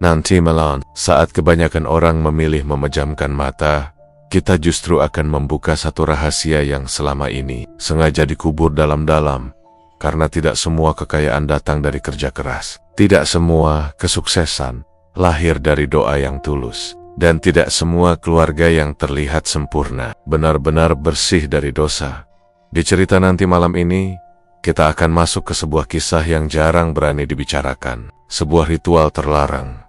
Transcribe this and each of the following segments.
Nanti malam, saat kebanyakan orang memilih memejamkan mata, kita justru akan membuka satu rahasia yang selama ini sengaja dikubur dalam-dalam. Karena tidak semua kekayaan datang dari kerja keras. Tidak semua kesuksesan lahir dari doa yang tulus. Dan tidak semua keluarga yang terlihat sempurna benar-benar bersih dari dosa. Di cerita nanti malam ini, kita akan masuk ke sebuah kisah yang jarang berani dibicarakan. Sebuah ritual terlarang,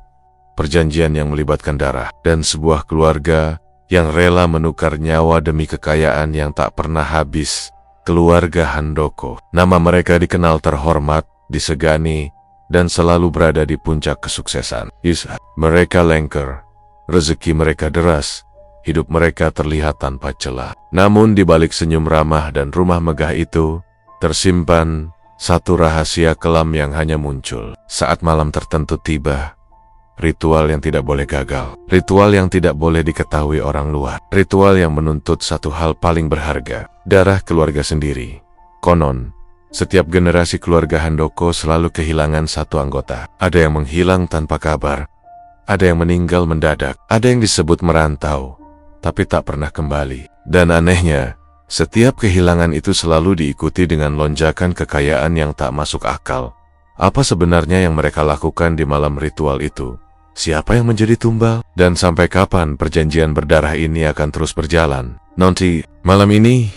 perjanjian yang melibatkan darah, dan sebuah keluarga yang rela menukar nyawa demi kekayaan yang tak pernah habis. Keluarga Handoko. Nama mereka dikenal terhormat, disegani, dan selalu berada di puncak kesuksesan. Mereka lengker, rezeki mereka deras, hidup mereka terlihat tanpa celah. Namun di balik senyum ramah dan rumah megah itu, tersimpan satu rahasia kelam yang hanya muncul saat malam tertentu tiba. Ritual yang tidak boleh gagal, ritual yang tidak boleh diketahui orang luar, ritual yang menuntut satu hal paling berharga, darah keluarga sendiri. Konon, setiap generasi keluarga Handoko selalu kehilangan satu anggota. Ada yang menghilang tanpa kabar, ada yang meninggal mendadak, ada yang disebut merantau, tapi tak pernah kembali. Dan anehnya, setiap kehilangan itu selalu diikuti dengan lonjakan kekayaan yang tak masuk akal. Apa sebenarnya yang mereka lakukan di malam ritual itu? Siapa yang menjadi tumbal? Dan sampai kapan perjanjian berdarah ini akan terus berjalan? Nanti, malam ini,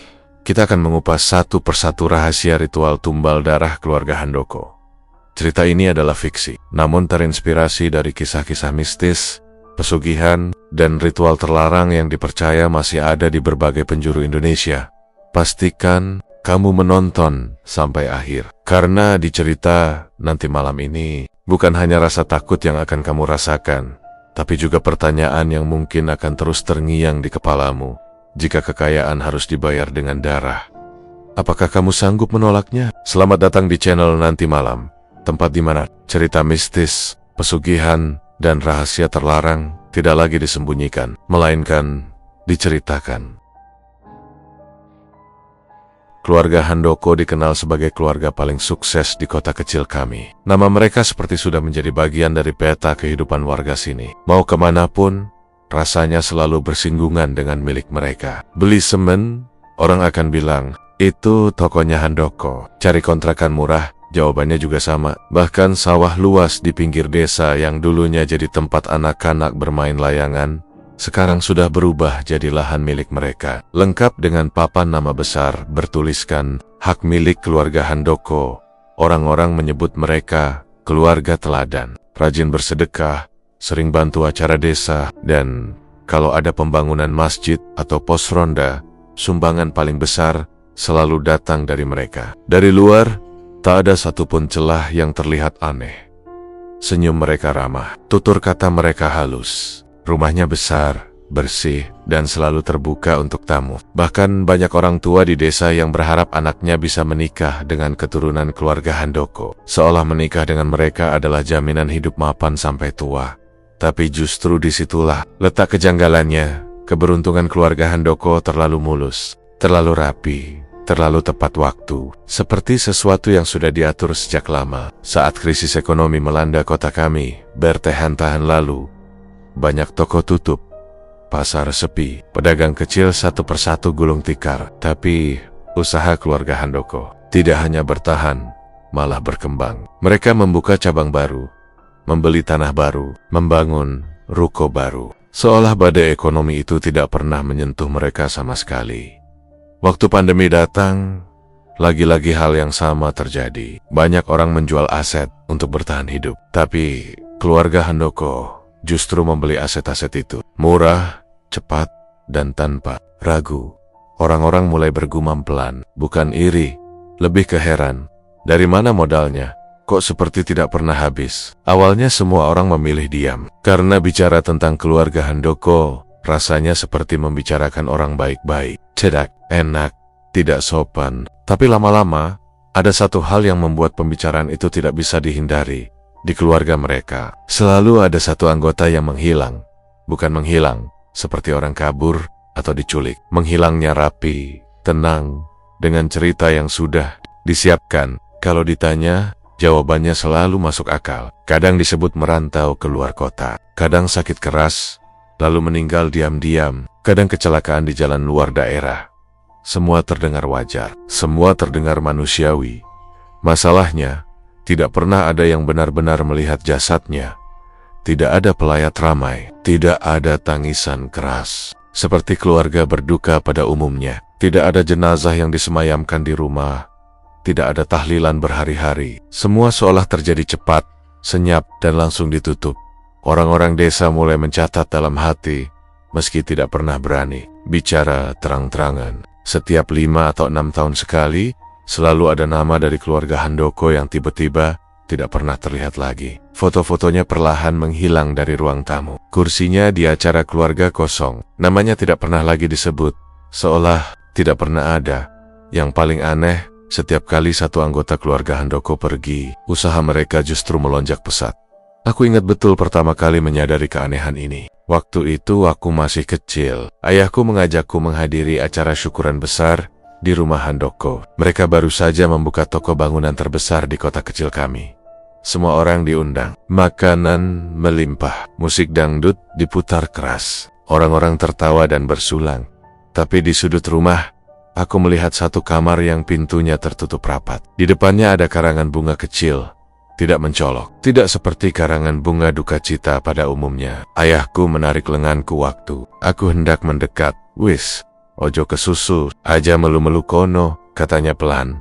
kita akan mengupas satu persatu rahasia ritual tumbal darah keluarga Handoko. Cerita ini adalah fiksi, namun terinspirasi dari kisah-kisah mistis, pesugihan, dan ritual terlarang yang dipercaya masih ada di berbagai penjuru Indonesia. Pastikan kamu menonton sampai akhir, karena di cerita nanti malam ini, bukan hanya rasa takut yang akan kamu rasakan, tapi juga pertanyaan yang mungkin akan terus terngiang di kepalamu. Jika kekayaan harus dibayar dengan darah, apakah kamu sanggup menolaknya? Selamat datang di channel Nanti Malam, tempat di mana cerita mistis, pesugihan, dan rahasia terlarang tidak lagi disembunyikan, melainkan diceritakan. Keluarga Handoko dikenal sebagai keluarga paling sukses di kota kecil kami. Nama mereka seperti sudah menjadi bagian dari peta kehidupan warga sini. Mau kemanapun, rasanya selalu bersinggungan dengan milik mereka. Beli semen, orang akan bilang, itu tokonya Handoko. Cari kontrakan murah, jawabannya juga sama. Bahkan sawah luas di pinggir desa yang dulunya jadi tempat anak-anak bermain layangan, sekarang sudah berubah jadi lahan milik mereka. Lengkap dengan papan nama besar bertuliskan hak milik keluarga Handoko. Orang-orang menyebut mereka keluarga teladan, rajin bersedekah, sering bantu acara desa, dan kalau ada pembangunan masjid atau pos ronda, sumbangan paling besar selalu datang dari mereka. Dari luar, tak ada satupun celah yang terlihat aneh. Senyum mereka ramah, tutur kata mereka halus. Rumahnya besar, bersih, dan selalu terbuka untuk tamu. Bahkan banyak orang tua di desa yang berharap anaknya bisa menikah dengan keturunan keluarga Handoko. Seolah menikah dengan mereka adalah jaminan hidup mapan sampai tua. Tapi justru disitulah letak kejanggalannya. Keberuntungan keluarga Handoko terlalu mulus, terlalu rapi, terlalu tepat waktu. Seperti sesuatu yang sudah diatur sejak lama. Saat krisis ekonomi melanda kota kami, bertahan-tahan lalu, banyak toko tutup, pasar sepi, pedagang kecil satu persatu gulung tikar. Tapi usaha keluarga Handoko tidak hanya bertahan, malah berkembang. Mereka membuka cabang baru, membeli tanah baru, membangun ruko baru. Seolah badai ekonomi itu tidak pernah menyentuh mereka sama sekali. Waktu pandemi datang, lagi-lagi hal yang sama terjadi. Banyak orang menjual aset untuk bertahan hidup. Tapi keluarga Handoko justru membeli aset-aset itu. Murah, cepat, dan tanpa ragu. Orang-orang mulai bergumam pelan, bukan iri, lebih ke heran. Dari mana modalnya? Kok seperti tidak pernah habis? Awalnya semua orang memilih diam. Karena bicara tentang keluarga Handoko, rasanya seperti membicarakan orang baik-baik. Cedak, enak, tidak sopan. Tapi lama-lama, ada satu hal yang membuat pembicaraan itu tidak bisa dihindari. Di keluarga mereka, selalu ada satu anggota yang menghilang. Bukan menghilang, seperti orang kabur atau diculik. Menghilangnya rapi, tenang, dengan cerita yang sudah disiapkan. Kalau ditanya, Jawabannya selalu masuk akal. Kadang disebut merantau ke luar kota, kadang sakit keras, lalu meninggal diam-diam, kadang kecelakaan di jalan luar daerah. Semua terdengar wajar, semua terdengar manusiawi. Masalahnya, tidak pernah ada yang benar-benar melihat jasadnya. Tidak ada pelayat ramai, tidak ada tangisan keras. Seperti keluarga berduka pada umumnya, tidak ada jenazah yang disemayamkan di rumah. Tidak ada tahlilan berhari-hari. Semua seolah terjadi cepat, senyap, dan langsung ditutup. Orang-orang desa mulai mencatat dalam hati, meski tidak pernah berani bicara terang-terangan. Setiap 5 atau 6 tahun sekali, selalu ada nama dari keluarga Handoko yang tiba-tiba tidak pernah terlihat lagi. Foto-fotonya perlahan menghilang dari ruang tamu. Kursinya di acara keluarga kosong. Namanya tidak pernah lagi disebut, seolah tidak pernah ada. Yang paling aneh, setiap kali satu anggota keluarga Handoko pergi, usaha mereka justru melonjak pesat. Aku ingat betul pertama kali menyadari keanehan ini. Waktu itu aku masih kecil. Ayahku mengajakku menghadiri acara syukuran besar di rumah Handoko. Mereka baru saja membuka toko bangunan terbesar di kota kecil kami. Semua orang diundang. Makanan melimpah. Musik dangdut diputar keras. Orang-orang tertawa dan bersulang. Tapi di sudut rumah, aku melihat satu kamar yang pintunya tertutup rapat. Di depannya ada karangan bunga kecil. Tidak mencolok, tidak seperti karangan bunga duka cita pada umumnya. Ayahku menarik lenganku waktu aku hendak mendekat. Wis, ojo kesusu, aja melu-melu kono, katanya pelan.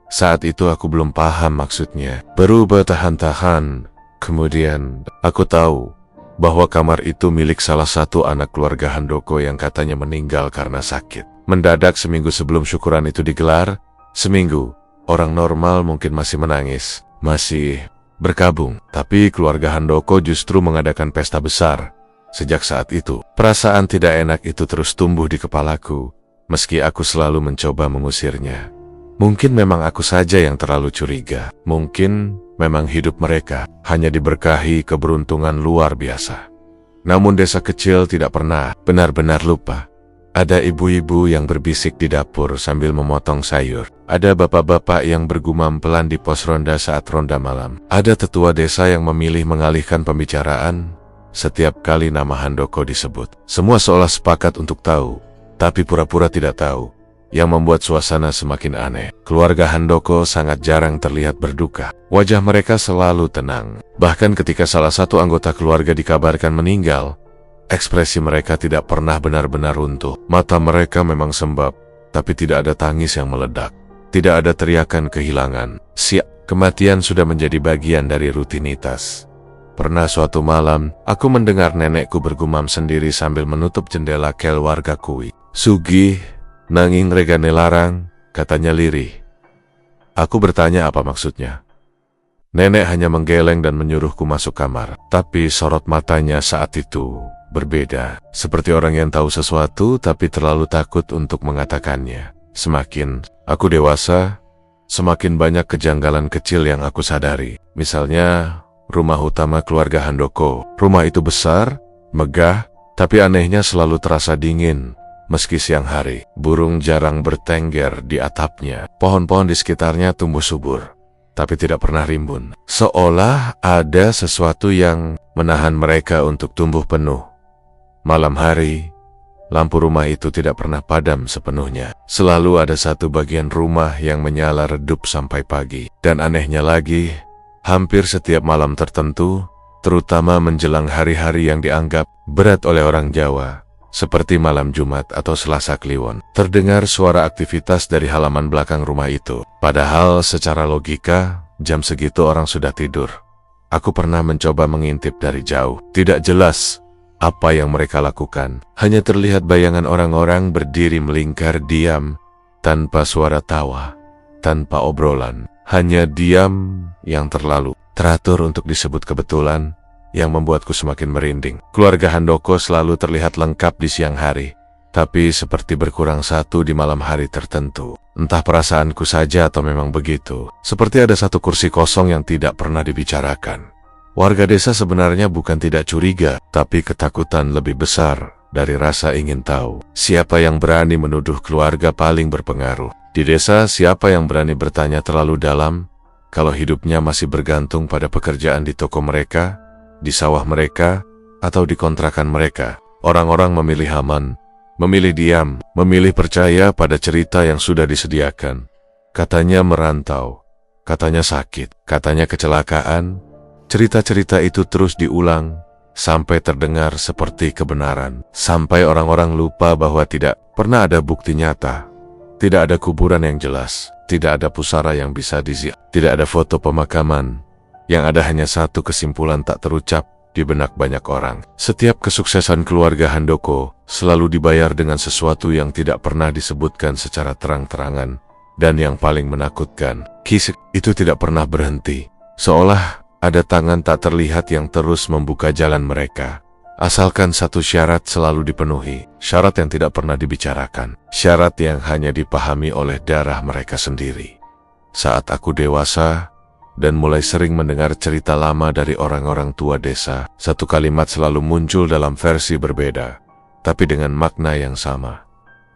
Saat itu aku belum paham maksudnya. Berubah tahan-tahan. Kemudian, aku tahu bahwa kamar itu milik salah satu anak keluarga Handoko yang katanya meninggal karena sakit. Mendadak seminggu sebelum syukuran itu digelar, seminggu, orang normal mungkin masih menangis, masih berkabung. Tapi keluarga Handoko justru mengadakan pesta besar. Sejak saat itu, perasaan tidak enak itu terus tumbuh di kepalaku, meski aku selalu mencoba mengusirnya. Mungkin memang aku saja yang terlalu curiga. Mungkin memang hidup mereka hanya diberkahi keberuntungan luar biasa. Namun desa kecil tidak pernah benar-benar lupa. Ada ibu-ibu yang berbisik di dapur sambil memotong sayur. Ada bapak-bapak yang bergumam pelan di pos ronda saat ronda malam. Ada tetua desa yang memilih mengalihkan pembicaraan setiap kali nama Handoko disebut. Semua seolah sepakat untuk tahu, tapi pura-pura tidak tahu. Yang membuat suasana semakin aneh. Keluarga Handoko sangat jarang terlihat berduka. Wajah mereka selalu tenang. Bahkan ketika salah satu anggota keluarga dikabarkan meninggal, ekspresi mereka tidak pernah benar-benar runtuh. Mata mereka memang sembab, tapi tidak ada tangis yang meledak. Tidak ada teriakan kehilangan. Kematian sudah menjadi bagian dari rutinitas. Pernah suatu malam, aku mendengar nenekku bergumam sendiri sambil menutup jendela keluarga kui. Sugih, nanging regane larang, katanya lirih. Aku bertanya apa maksudnya. Nenek hanya menggeleng dan menyuruhku masuk kamar. Tapi sorot matanya saat itu berbeda. Seperti orang yang tahu sesuatu tapi terlalu takut untuk mengatakannya. Semakin aku dewasa, semakin banyak kejanggalan kecil yang aku sadari. Misalnya, rumah utama keluarga Handoko. Rumah itu besar, megah, tapi anehnya selalu terasa dingin. Meski siang hari, burung jarang bertengger di atapnya. Pohon-pohon di sekitarnya tumbuh subur, tapi tidak pernah rimbun. Seolah ada sesuatu yang menahan mereka untuk tumbuh penuh. Malam hari, lampu rumah itu tidak pernah padam sepenuhnya. Selalu ada satu bagian rumah yang menyala redup sampai pagi. Dan anehnya lagi, hampir setiap malam tertentu, terutama menjelang hari-hari yang dianggap berat oleh orang Jawa, seperti malam Jumat atau Selasa Kliwon, terdengar suara aktivitas dari halaman belakang rumah itu. Padahal secara logika, jam segitu orang sudah tidur. Aku pernah mencoba mengintip dari jauh. Tidak jelas apa yang mereka lakukan. Hanya terlihat bayangan orang-orang berdiri melingkar diam, tanpa suara tawa, tanpa obrolan. Hanya diam yang terlalu teratur untuk disebut kebetulan, yang membuatku semakin merinding. Keluarga Handoko selalu terlihat lengkap di siang hari, tapi seperti berkurang satu di malam hari tertentu. Entah perasaanku saja atau memang begitu. Seperti ada satu kursi kosong yang tidak pernah dibicarakan. Warga desa sebenarnya bukan tidak curiga, tapi ketakutan lebih besar dari rasa ingin tahu. Siapa yang berani menuduh keluarga paling berpengaruh? Di desa, siapa yang berani bertanya terlalu dalam? kalau hidupnya masih bergantung pada pekerjaan di toko mereka, di sawah mereka, atau di kontrakan mereka. Orang-orang memilih aman, memilih diam, memilih percaya pada cerita yang sudah disediakan. Katanya merantau, katanya sakit, katanya kecelakaan. Cerita-cerita itu terus diulang sampai terdengar seperti kebenaran. Sampai orang-orang lupa bahwa tidak pernah ada bukti nyata. Tidak ada kuburan yang jelas, tidak ada pusara yang bisa diziarah, tidak ada foto pemakaman. Yang ada hanya satu kesimpulan tak terucap di benak banyak orang. Setiap kesuksesan keluarga Handoko selalu dibayar dengan sesuatu yang tidak pernah disebutkan secara terang-terangan. Dan yang paling menakutkan, kisah itu tidak pernah berhenti. Seolah ada tangan tak terlihat yang terus membuka jalan mereka. Asalkan satu syarat selalu dipenuhi, syarat yang tidak pernah dibicarakan, syarat yang hanya dipahami oleh darah mereka sendiri. Saat aku dewasa dan mulai sering mendengar cerita lama dari orang-orang tua desa, satu kalimat selalu muncul dalam versi berbeda, tapi dengan makna yang sama.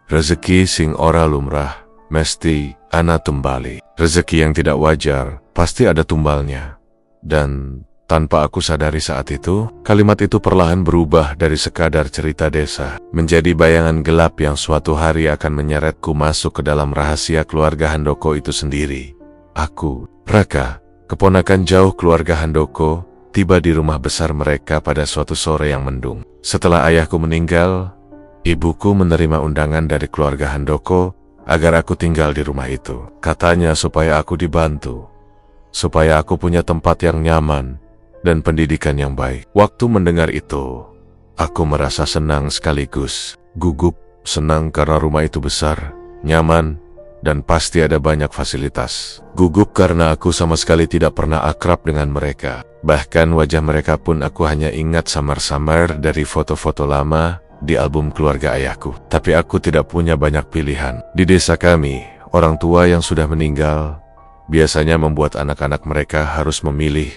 Rezeki sing ora lumrah, mesti ana tumbali. Rezeki yang tidak wajar, pasti ada tumbalnya. Dan tanpa aku sadari saat itu, kalimat itu perlahan berubah dari sekadar cerita desa menjadi bayangan gelap yang suatu hari akan menyeretku masuk ke dalam rahasia keluarga Handoko itu sendiri. Aku, Raka, keponakan jauh keluarga Handoko, tiba di rumah besar mereka pada suatu sore yang mendung. Setelah ayahku meninggal, ibuku menerima undangan dari keluarga Handoko agar aku tinggal di rumah itu. Katanya supaya aku dibantu, supaya aku punya tempat yang nyaman dan pendidikan yang baik. Waktu mendengar itu, aku merasa senang sekaligus gugup. Senang karena rumah itu besar, nyaman, dan pasti ada banyak fasilitas. Gugup karena aku sama sekali tidak pernah akrab dengan mereka. Bahkan wajah mereka pun aku hanya ingat samar-samar dari foto-foto lama di album keluarga ayahku. Tapi aku tidak punya banyak pilihan. Di desa kami, orang tua yang sudah meninggal biasanya membuat anak-anak mereka harus memilih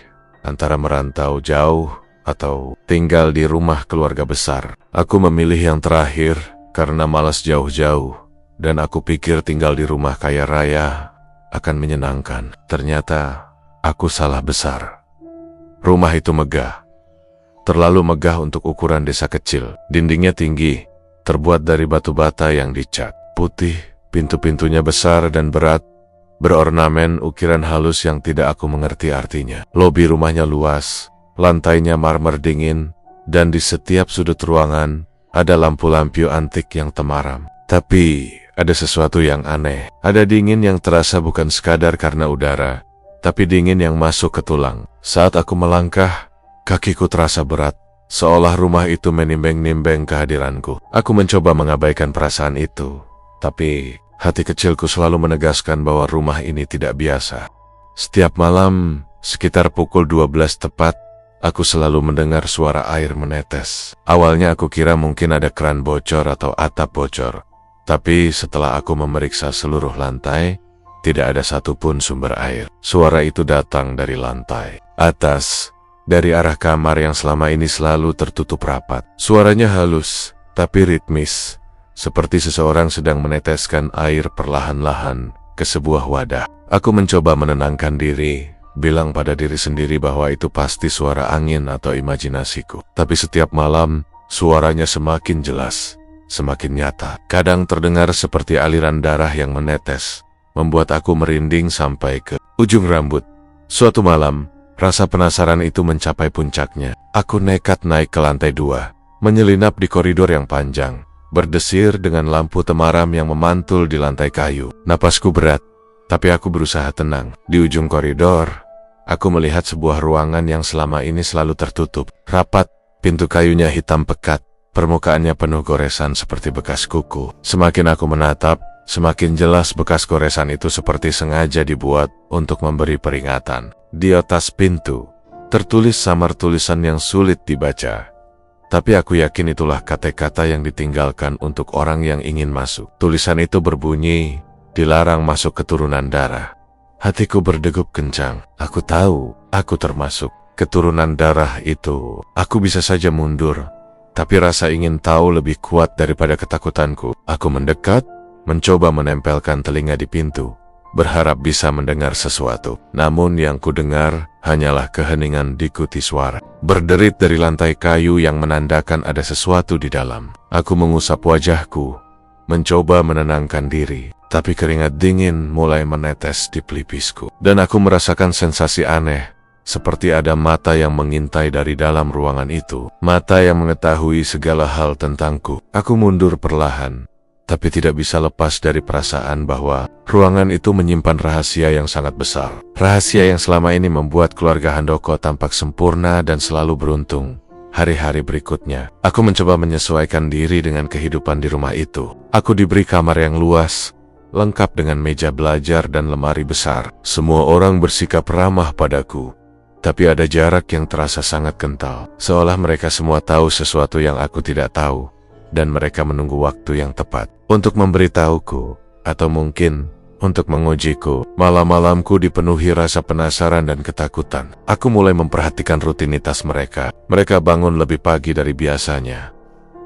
antara merantau jauh atau tinggal di rumah keluarga besar. Aku memilih yang terakhir karena malas jauh-jauh, dan aku pikir tinggal di rumah kaya raya akan menyenangkan. Ternyata aku salah besar. Rumah itu megah, terlalu megah untuk ukuran desa kecil. Dindingnya tinggi, terbuat dari batu bata yang dicat putih, pintu-pintunya besar dan berat, berornamen ukiran halus yang tidak aku mengerti artinya. Lobi rumahnya luas, lantainya marmer dingin, dan di setiap sudut ruangan ada lampu-lampu antik yang temaram. Tapi ada sesuatu yang aneh. Ada dingin yang terasa bukan sekadar karena udara, tapi dingin yang masuk ke tulang. Saat aku melangkah, kakiku terasa berat, seolah rumah itu menimbang-nimbang kehadiranku. Aku mencoba mengabaikan perasaan itu, tapi hati kecilku selalu menegaskan bahwa rumah ini tidak biasa. Setiap malam, sekitar pukul 12 tepat, aku selalu mendengar suara air menetes. Awalnya aku kira mungkin ada keran bocor atau atap bocor. Tapi setelah aku memeriksa seluruh lantai, tidak ada satupun sumber air. Suara itu datang dari lantai atas, dari arah kamar yang selama ini selalu tertutup rapat. Suaranya halus, tapi ritmis, seperti seseorang sedang meneteskan air perlahan-lahan ke sebuah wadah. Aku mencoba menenangkan diri, bilang pada diri sendiri bahwa itu pasti suara angin atau imajinasiku. Tapi setiap malam, suaranya semakin jelas, semakin nyata. Kadang terdengar seperti aliran darah yang menetes, membuat aku merinding sampai ke ujung rambut. Suatu malam, rasa penasaran itu mencapai puncaknya. Aku nekat naik ke lantai 2, menyelinap di koridor yang panjang, berdesir dengan lampu temaram yang memantul di lantai kayu. Napasku berat, tapi aku berusaha tenang. Di ujung koridor, aku melihat sebuah ruangan yang selama ini selalu tertutup, rapat. Pintu kayunya hitam pekat, permukaannya penuh goresan seperti bekas kuku. Semakin aku menatap, semakin jelas bekas goresan itu seperti sengaja dibuat untuk memberi peringatan. Di atas pintu, tertulis samar tulisan yang sulit dibaca. Tapi aku yakin itulah kata-kata yang ditinggalkan untuk orang yang ingin masuk. Tulisan itu berbunyi, dilarang masuk keturunan darah. Hatiku berdegup kencang. Aku tahu, aku termasuk keturunan darah itu. Aku bisa saja mundur, tapi rasa ingin tahu lebih kuat daripada ketakutanku. Aku mendekat, mencoba menempelkan telinga di pintu. berharap bisa mendengar sesuatu. Namun yang kudengar hanyalah keheningan diikuti suara berderit dari lantai kayu yang menandakan ada sesuatu di dalam. Aku mengusap wajahku, mencoba menenangkan diri, tapi keringat dingin mulai menetes di pelipisku. Dan aku merasakan sensasi aneh, seperti ada mata yang mengintai dari dalam ruangan itu. Mata yang mengetahui segala hal tentangku. Aku mundur perlahan, tapi tidak bisa lepas dari perasaan bahwa ruangan itu menyimpan rahasia yang sangat besar. Rahasia yang selama ini membuat keluarga Handoko tampak sempurna dan selalu beruntung. Hari-hari berikutnya, aku mencoba menyesuaikan diri dengan kehidupan di rumah itu. Aku diberi kamar yang luas, lengkap dengan meja belajar dan lemari besar. Semua orang bersikap ramah padaku, tapi ada jarak yang terasa sangat kental. Seolah mereka semua tahu sesuatu yang aku tidak tahu, dan mereka menunggu waktu yang tepat untuk memberitahuku, atau mungkin untuk mengujiku. Malam-malamku dipenuhi rasa penasaran dan ketakutan. Aku mulai memperhatikan rutinitas mereka. Mereka bangun lebih pagi dari biasanya,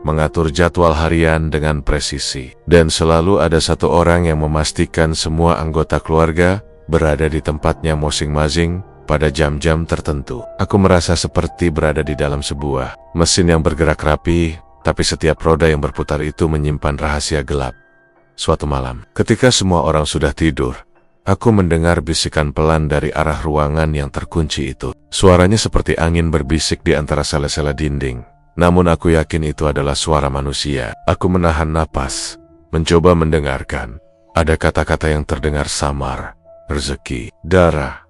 mengatur jadwal harian dengan presisi, dan selalu ada satu orang yang memastikan semua anggota keluarga berada di tempatnya masing-masing pada jam-jam tertentu. Aku merasa seperti berada di dalam sebuah mesin yang bergerak rapi, tapi setiap roda yang berputar itu menyimpan rahasia gelap. Suatu malam, ketika semua orang sudah tidur, aku mendengar bisikan pelan dari arah ruangan yang terkunci itu. Suaranya seperti angin berbisik di antara sela-sela dinding. Namun aku yakin itu adalah suara manusia. Aku menahan napas, mencoba mendengarkan. Ada kata-kata yang terdengar samar. Rezeki, darah,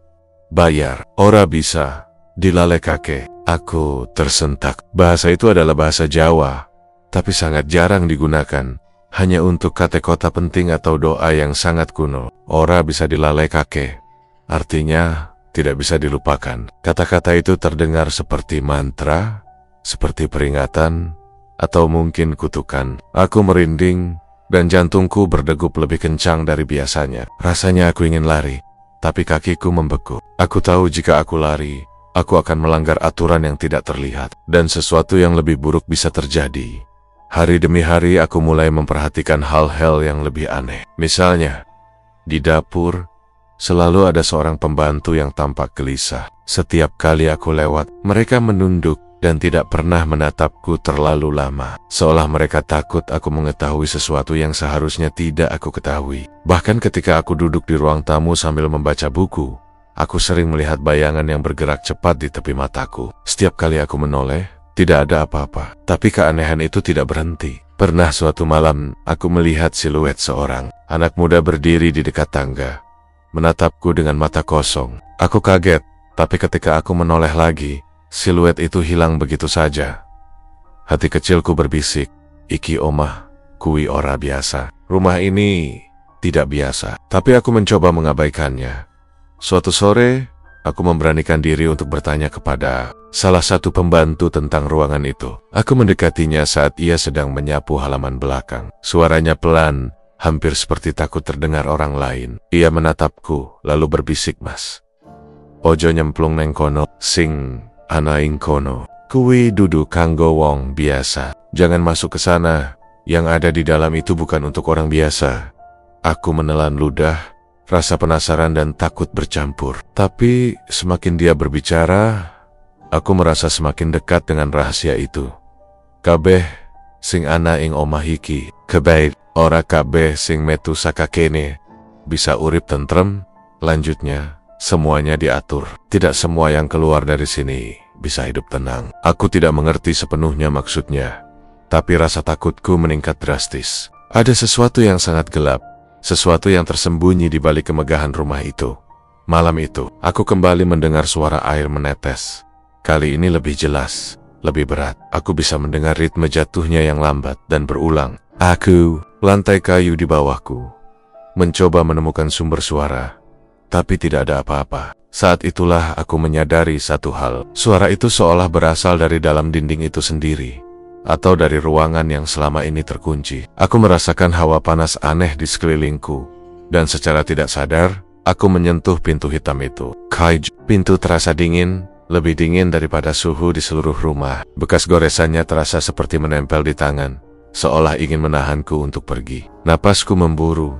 bayar, ora bisa, dilalekake. Aku tersentak. Bahasa itu adalah bahasa Jawa, tapi sangat jarang digunakan. Hanya untuk kata-kata penting atau doa yang sangat kuno. Ora bisa dilalekake, artinya tidak bisa dilupakan. Kata-kata itu terdengar seperti mantra, seperti peringatan, atau mungkin kutukan. Aku merinding, dan jantungku berdegup lebih kencang dari biasanya. Rasanya aku ingin lari, tapi kakiku membeku. Aku tahu jika aku lari, aku akan melanggar aturan yang tidak terlihat, dan sesuatu yang lebih buruk bisa terjadi. Hari demi hari aku mulai memperhatikan hal-hal yang lebih aneh. Misalnya, di dapur, selalu ada seorang pembantu yang tampak gelisah. Setiap kali aku lewat, mereka menunduk dan tidak pernah menatapku terlalu lama. Seolah mereka takut aku mengetahui sesuatu yang seharusnya tidak aku ketahui. Bahkan ketika aku duduk di ruang tamu sambil membaca buku, aku sering melihat bayangan yang bergerak cepat di tepi mataku. Setiap kali aku menoleh, tidak ada apa-apa, tapi keanehan itu tidak berhenti. Pernah suatu malam, aku melihat siluet seorang anak muda berdiri di dekat tangga, menatapku dengan mata kosong. Aku kaget, tapi ketika aku menoleh lagi, siluet itu hilang begitu saja. Hati kecilku berbisik, iki omah, kui ora biasa. Rumah ini tidak biasa, tapi aku mencoba mengabaikannya. Suatu sore, aku memberanikan diri untuk bertanya kepada salah satu pembantu tentang ruangan itu. Aku mendekatinya saat ia sedang menyapu halaman belakang. Suaranya pelan, hampir seperti takut terdengar orang lain. Ia menatapku, lalu berbisik, "Mas, ojo nyemplung neng kono, sing ana ing kono. Kuwi dudu kanggo wong biasa. Jangan masuk ke sana. Yang ada di dalam itu bukan untuk orang biasa." Aku menelan ludah. Rasa penasaran dan takut bercampur. Tapi semakin dia berbicara, aku merasa semakin dekat dengan rahasia itu. Kabeh sing ana ing omah iki, kebaik ora kabeh sing metu saka kene bisa urip tentrem. Lanjutnya, semuanya diatur. Tidak semua yang keluar dari sini bisa hidup tenang. Aku tidak mengerti sepenuhnya maksudnya, tapi rasa takutku meningkat drastis. Ada sesuatu yang sangat gelap, sesuatu yang tersembunyi di balik kemegahan rumah itu. Malam itu, aku kembali mendengar suara air menetes. Kali ini lebih jelas, lebih berat. Aku bisa mendengar ritme jatuhnya yang lambat dan berulang. Aku, lantai kayu di bawahku, mencoba menemukan sumber suara, tapi tidak ada apa-apa. Saat itulah aku menyadari satu hal. Suara itu seolah berasal dari dalam dinding itu sendiri, atau dari ruangan yang selama ini terkunci. Aku merasakan hawa panas aneh di sekelilingku, dan secara tidak sadar, aku menyentuh pintu hitam itu. Pintu terasa dingin, lebih dingin daripada suhu di seluruh rumah. Bekas goresannya terasa seperti menempel di tangan, seolah ingin menahanku untuk pergi. Napasku memburu,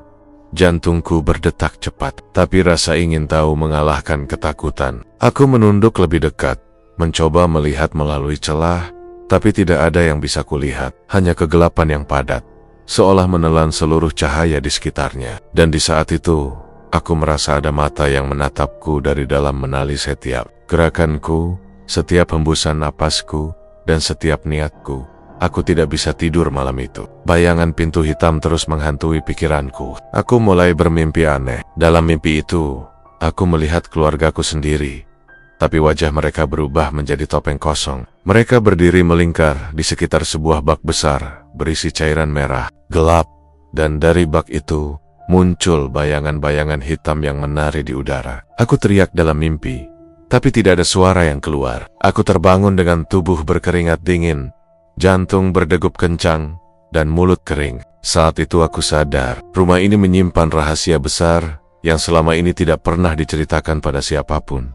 Jantungku berdetak cepat, tapi rasa ingin tahu mengalahkan ketakutan. Aku menunduk lebih dekat, mencoba melihat melalui celah, tapi tidak ada yang bisa kulihat, hanya kegelapan yang padat, seolah menelan seluruh cahaya di sekitarnya. Dan di saat itu, aku merasa ada mata yang menatapku dari dalam menali setiap gerakanku, setiap hembusan napasku, dan setiap niatku. Aku tidak bisa tidur malam itu. Bayangan pintu hitam terus menghantui pikiranku. Aku mulai bermimpi aneh. Dalam mimpi itu, aku melihat keluargaku sendiri. Tapi wajah mereka berubah menjadi topeng kosong. Mereka berdiri melingkar di sekitar sebuah bak besar, berisi cairan merah, gelap. Dan dari bak itu, muncul bayangan-bayangan hitam yang menari di udara. Aku teriak dalam mimpi, tapi tidak ada suara yang keluar. Aku terbangun dengan tubuh berkeringat dingin, jantung berdegup kencang, dan mulut kering. Saat itu aku sadar, rumah ini menyimpan rahasia besar yang selama ini tidak pernah diceritakan pada siapapun.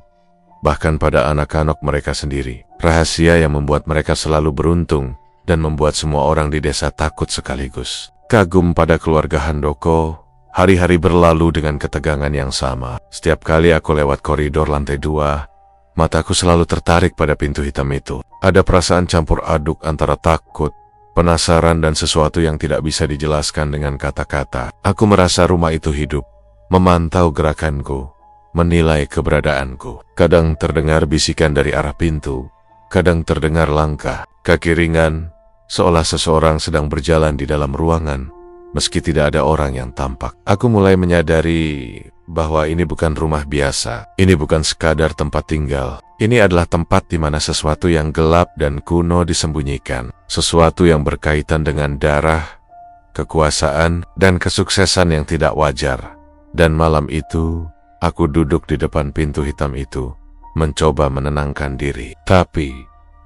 Bahkan pada anak-anak mereka sendiri. Rahasia yang membuat mereka selalu beruntung dan membuat semua orang di desa takut sekaligus. Kagum pada keluarga Handoko, hari-hari berlalu dengan ketegangan yang sama. Setiap kali aku lewat koridor lantai 2, mataku selalu tertarik pada pintu hitam itu. Ada perasaan campur aduk antara takut, penasaran, dan sesuatu yang tidak bisa dijelaskan dengan kata-kata. Aku merasa rumah itu hidup, memantau gerakanku, menilai keberadaanku. Kadang terdengar bisikan dari arah pintu, kadang terdengar langkah, kaki ringan, seolah seseorang sedang berjalan di dalam ruangan, meski tidak ada orang yang tampak. Aku mulai menyadari bahwa ini bukan rumah biasa. Ini bukan sekadar tempat tinggal. Ini adalah tempat di mana sesuatu yang gelap dan kuno disembunyikan. Sesuatu yang berkaitan dengan darah, kekuasaan, dan kesuksesan yang tidak wajar. Dan malam itu, aku duduk di depan pintu hitam itu, mencoba menenangkan diri. Tapi,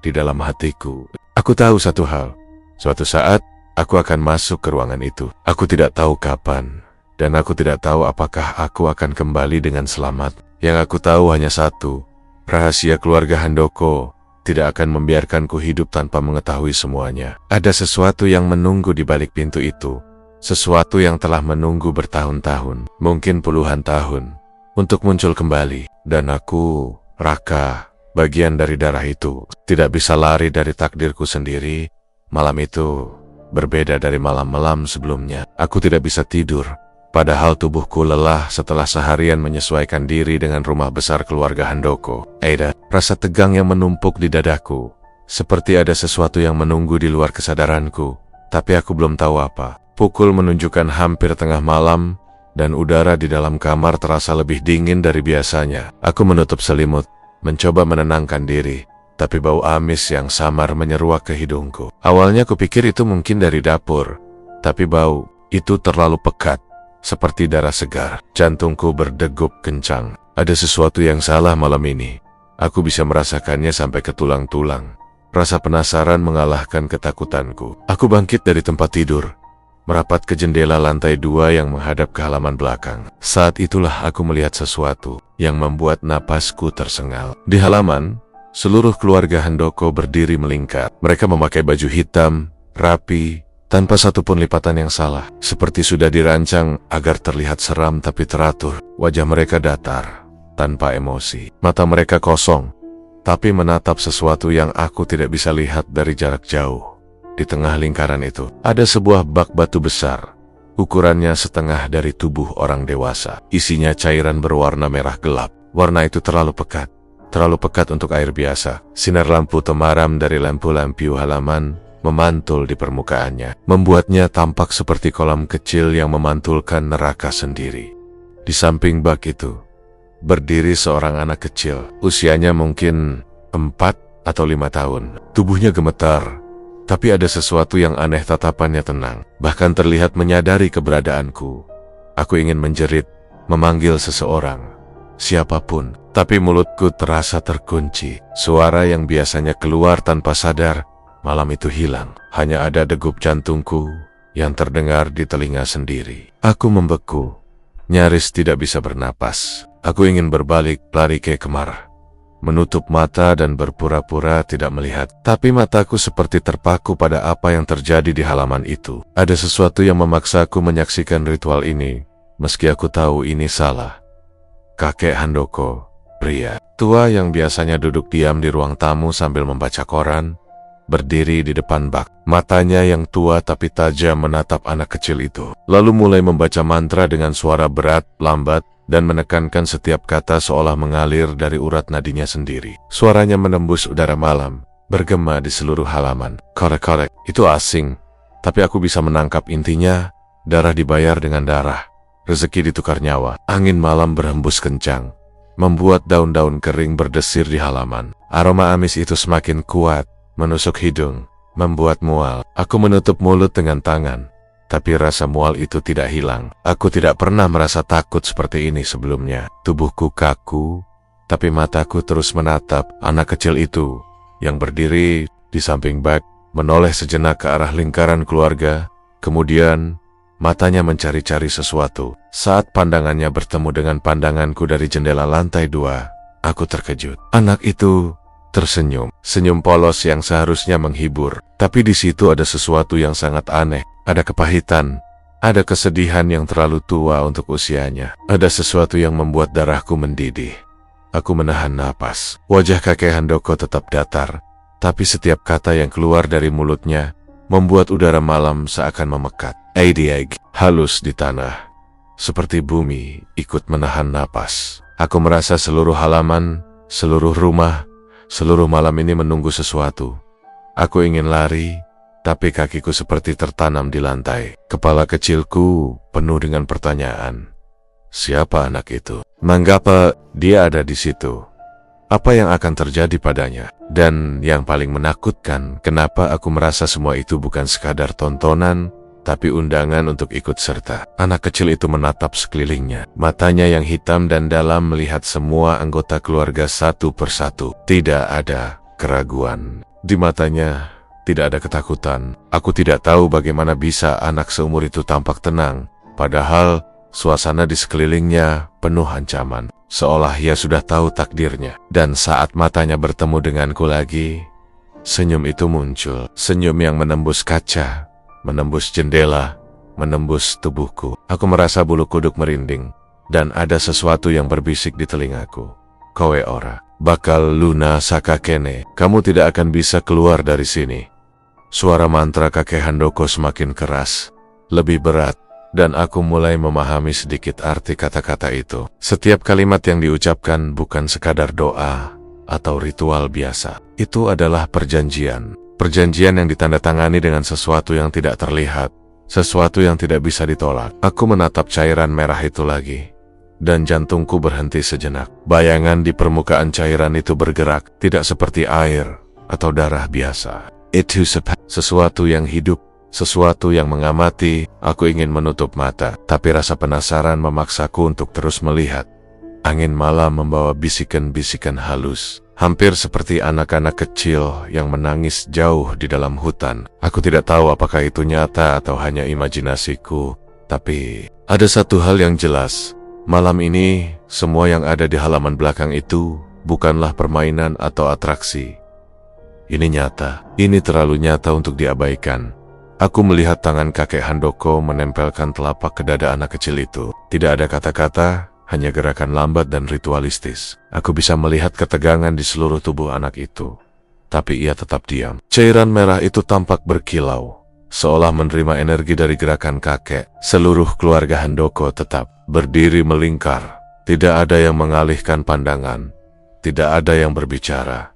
di dalam hatiku, aku tahu satu hal. Suatu saat, aku akan masuk ke ruangan itu. Aku tidak tahu kapan, dan aku tidak tahu apakah aku akan kembali dengan selamat. Yang aku tahu hanya satu, rahasia keluarga Handoko tidak akan membiarkanku hidup tanpa mengetahui semuanya. Ada sesuatu yang menunggu di balik pintu itu, sesuatu yang telah menunggu bertahun-tahun, mungkin puluhan tahun, untuk muncul kembali. Dan aku, Raka, bagian dari darah itu, tidak bisa lari dari takdirku sendiri. Malam itu berbeda dari malam-malam sebelumnya. Aku tidak bisa tidur, padahal tubuhku lelah setelah seharian menyesuaikan diri dengan rumah besar keluarga Handoko. Ada rasa tegang yang menumpuk di dadaku, seperti ada sesuatu yang menunggu di luar kesadaranku, tapi aku belum tahu apa. Pukul menunjukkan hampir tengah malam, dan udara di dalam kamar terasa lebih dingin dari biasanya. Aku menutup selimut, mencoba menenangkan diri, tapi bau amis yang samar menyeruak ke hidungku. Awalnya kupikir itu mungkin dari dapur, tapi bau itu terlalu pekat, seperti darah segar. Jantungku berdegup kencang. Ada sesuatu yang salah malam ini. Aku bisa merasakannya sampai ke tulang-tulang. Rasa penasaran mengalahkan ketakutanku. Aku bangkit dari tempat tidur, merapat ke jendela lantai 2 yang menghadap ke halaman belakang. Saat itulah aku melihat sesuatu yang membuat napasku tersengal. Di halaman, seluruh keluarga Handoko berdiri melingkar. Mereka memakai baju hitam, rapi, tanpa satupun lipatan yang salah. Seperti sudah dirancang agar terlihat seram tapi teratur. Wajah mereka datar, tanpa emosi. Mata mereka kosong, tapi menatap sesuatu yang aku tidak bisa lihat dari jarak jauh. Di tengah lingkaran itu, ada sebuah bak batu besar. Ukurannya setengah dari tubuh orang dewasa. Isinya cairan berwarna merah gelap. Warna itu terlalu pekat untuk air biasa. Sinar lampu temaram dari lampu-lampu halaman memantul di permukaannya, membuatnya tampak seperti kolam kecil yang memantulkan neraka sendiri. Di samping bak itu, berdiri seorang anak kecil. Usianya mungkin 4 atau 5 tahun. Tubuhnya gemetar, tapi ada sesuatu yang aneh. Tatapannya tenang, bahkan terlihat menyadari keberadaanku. Aku ingin menjerit, memanggil seseorang, siapapun, tapi mulutku terasa terkunci. Suara yang biasanya keluar tanpa sadar, malam itu hilang. Hanya ada degup jantungku yang terdengar di telinga sendiri. Aku membeku, nyaris tidak bisa bernapas. Aku ingin berbalik, lari ke kamar, menutup mata dan berpura-pura tidak melihat. Tapi mataku seperti terpaku pada apa yang terjadi di halaman itu. Ada sesuatu yang memaksaku menyaksikan ritual ini, meski aku tahu ini salah. Kakek Handoko, pria tua yang biasanya duduk diam di ruang tamu sambil membaca koran, berdiri di depan bak. Matanya yang tua tapi tajam menatap anak kecil itu, lalu mulai membaca mantra dengan suara berat, lambat, dan menekankan setiap kata seolah mengalir dari urat nadinya sendiri. Suaranya menembus udara malam, bergema di seluruh halaman. Korek-korek, itu asing, tapi aku bisa menangkap intinya. Darah dibayar dengan darah, rezeki ditukar nyawa. Angin malam berhembus kencang, membuat daun-daun kering berdesir di halaman. Aroma amis itu semakin kuat, menusuk hidung, membuat mual. Aku menutup mulut dengan tangan, tapi rasa mual itu tidak hilang. Aku tidak pernah merasa takut seperti ini sebelumnya. Tubuhku kaku, tapi mataku terus menatap anak kecil itu yang berdiri di samping bak, menoleh sejenak ke arah lingkaran keluarga. Kemudian, matanya mencari-cari sesuatu. Saat pandangannya bertemu dengan pandanganku dari jendela lantai 2, aku terkejut. Anak itu tersenyum, senyum polos yang seharusnya menghibur. Tapi di situ ada sesuatu yang sangat aneh. Ada kepahitan, ada kesedihan yang terlalu tua untuk usianya. Ada sesuatu yang membuat darahku mendidih. Aku menahan napas. Wajah kakek Handoko tetap datar, tapi setiap kata yang keluar dari mulutnya membuat udara malam seakan memekat. Aidiag, halus di tanah, seperti bumi ikut menahan napas. Aku merasa seluruh halaman, seluruh rumah, seluruh malam ini menunggu sesuatu. Aku ingin lari, tapi kakiku seperti tertanam di lantai. Kepala kecilku penuh dengan pertanyaan. Siapa anak itu? Mengapa dia ada di situ? Apa yang akan terjadi padanya? Dan yang paling menakutkan, kenapa aku merasa semua itu bukan sekadar tontonan, tapi undangan untuk ikut serta. Anak kecil itu menatap sekelilingnya. Matanya yang hitam dan dalam melihat semua anggota keluarga satu persatu. Tidak ada keraguan di matanya. Tidak ada ketakutan. Aku tidak tahu bagaimana bisa anak seumur itu tampak tenang, padahal suasana di sekelilingnya penuh ancaman, seolah ia sudah tahu takdirnya. Dan saat matanya bertemu denganku lagi, senyum itu muncul. Senyum yang menembus kaca, menembus jendela, menembus tubuhku. Aku merasa bulu kuduk merinding, dan ada sesuatu yang berbisik di telingaku. Kowe ora bakal luna saka kene, kamu tidak akan bisa keluar dari sini. Suara mantra kakek Handoko semakin keras, lebih berat, dan aku mulai memahami sedikit arti kata-kata itu. Setiap kalimat yang diucapkan bukan sekadar doa atau ritual biasa. Itu adalah perjanjian. Perjanjian yang ditandatangani dengan sesuatu yang tidak terlihat, sesuatu yang tidak bisa ditolak. Aku menatap cairan merah itu lagi, dan jantungku berhenti sejenak. Bayangan di permukaan cairan itu bergerak, tidak seperti air atau darah biasa. Itu sesuatu yang hidup, sesuatu yang mengamati. Aku ingin menutup mata, tapi rasa penasaran memaksaku untuk terus melihat. Angin malam membawa bisikan-bisikan halus, hampir seperti anak-anak kecil yang menangis jauh di dalam hutan. Aku tidak tahu apakah itu nyata atau hanya imajinasiku, tapi ada satu hal yang jelas. Malam ini, semua yang ada di halaman belakang itu bukanlah permainan atau atraksi. Ini nyata, ini terlalu nyata untuk diabaikan. Aku melihat tangan kakek Handoko menempelkan telapak ke dada anak kecil itu. Tidak ada kata-kata, hanya gerakan lambat dan ritualistis. Aku bisa melihat ketegangan di seluruh tubuh anak itu, tapi ia tetap diam. Cairan merah itu tampak berkilau, seolah menerima energi dari gerakan kakek. Seluruh keluarga Handoko tetap berdiri melingkar. Tidak ada yang mengalihkan pandangan, tidak ada yang berbicara.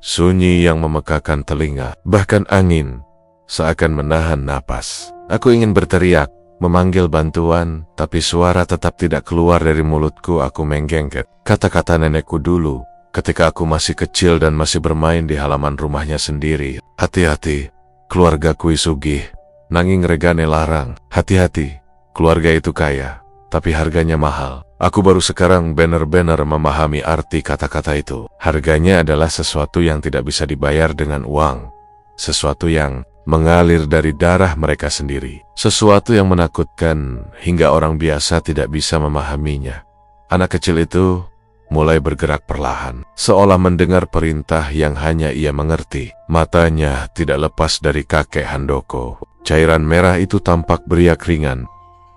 Sunyi yang memekakan telinga, bahkan angin seakan menahan napas. Aku ingin berteriak, memanggil bantuan, tapi suara tetap tidak keluar dari mulutku. Aku menggengket kata-kata nenekku dulu, ketika aku masih kecil dan masih bermain di halaman rumahnya sendiri. Hati-hati, keluarga kui sugih, nanging regane larang. Hati-hati, keluarga itu kaya, tapi harganya mahal. Aku baru sekarang benar-benar memahami arti kata-kata itu. Harganya adalah sesuatu yang tidak bisa dibayar dengan uang, sesuatu yang mengalir dari darah mereka sendiri, sesuatu yang menakutkan hingga orang biasa tidak bisa memahaminya. Anak kecil itu mulai bergerak perlahan, seolah mendengar perintah yang hanya ia mengerti. Matanya tidak lepas dari kakek Handoko. Cairan merah itu tampak beriak ringan,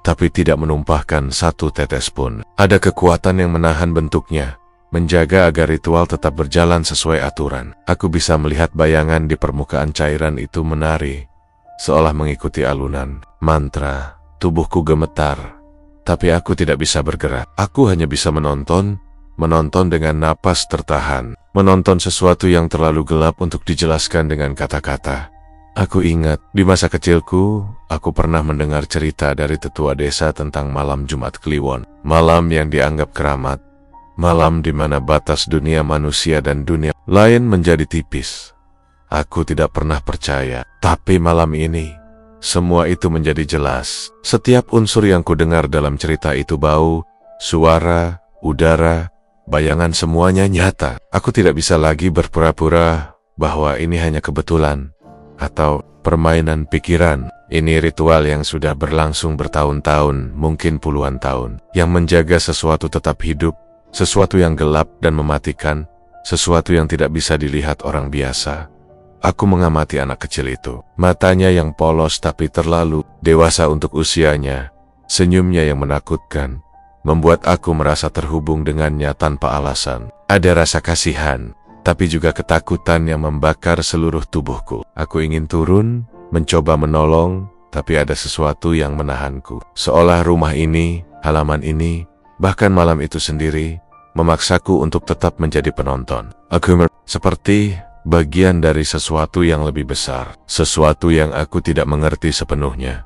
tapi tidak menumpahkan satu tetes pun. Ada kekuatan yang menahan bentuknya, menjaga agar ritual tetap berjalan sesuai aturan. Aku bisa melihat bayangan di permukaan cairan itu menari, seolah mengikuti alunan mantra. Tubuhku gemetar, tapi aku tidak bisa bergerak. Aku hanya bisa menonton dengan napas tertahan, menonton sesuatu yang terlalu gelap untuk dijelaskan dengan kata-kata. Aku ingat, di masa kecilku, aku pernah mendengar cerita dari tetua desa tentang malam Jumat Kliwon. Malam yang dianggap keramat, malam di mana batas dunia manusia dan dunia lain menjadi tipis. Aku tidak pernah percaya, tapi malam ini, semua itu menjadi jelas. Setiap unsur yang kudengar dalam cerita itu, bau, suara, udara, bayangan, semuanya nyata. Aku tidak bisa lagi berpura-pura bahwa ini hanya kebetulan atau permainan pikiran. Ini ritual yang sudah berlangsung bertahun-tahun, mungkin puluhan tahun, yang menjaga sesuatu tetap hidup, sesuatu yang gelap dan mematikan, sesuatu yang tidak bisa dilihat orang biasa. Aku mengamati anak kecil itu. Matanya yang polos tapi terlalu dewasa untuk usianya, senyumnya yang menakutkan, membuat aku merasa terhubung dengannya tanpa alasan. Ada rasa kasihan, tapi juga ketakutan yang membakar seluruh tubuhku. Aku ingin turun, mencoba menolong, tapi ada sesuatu yang menahanku. Seolah rumah ini, halaman ini, bahkan malam itu sendiri, memaksaku untuk tetap menjadi penonton. Aku seperti bagian dari sesuatu yang lebih besar, sesuatu yang aku tidak mengerti sepenuhnya.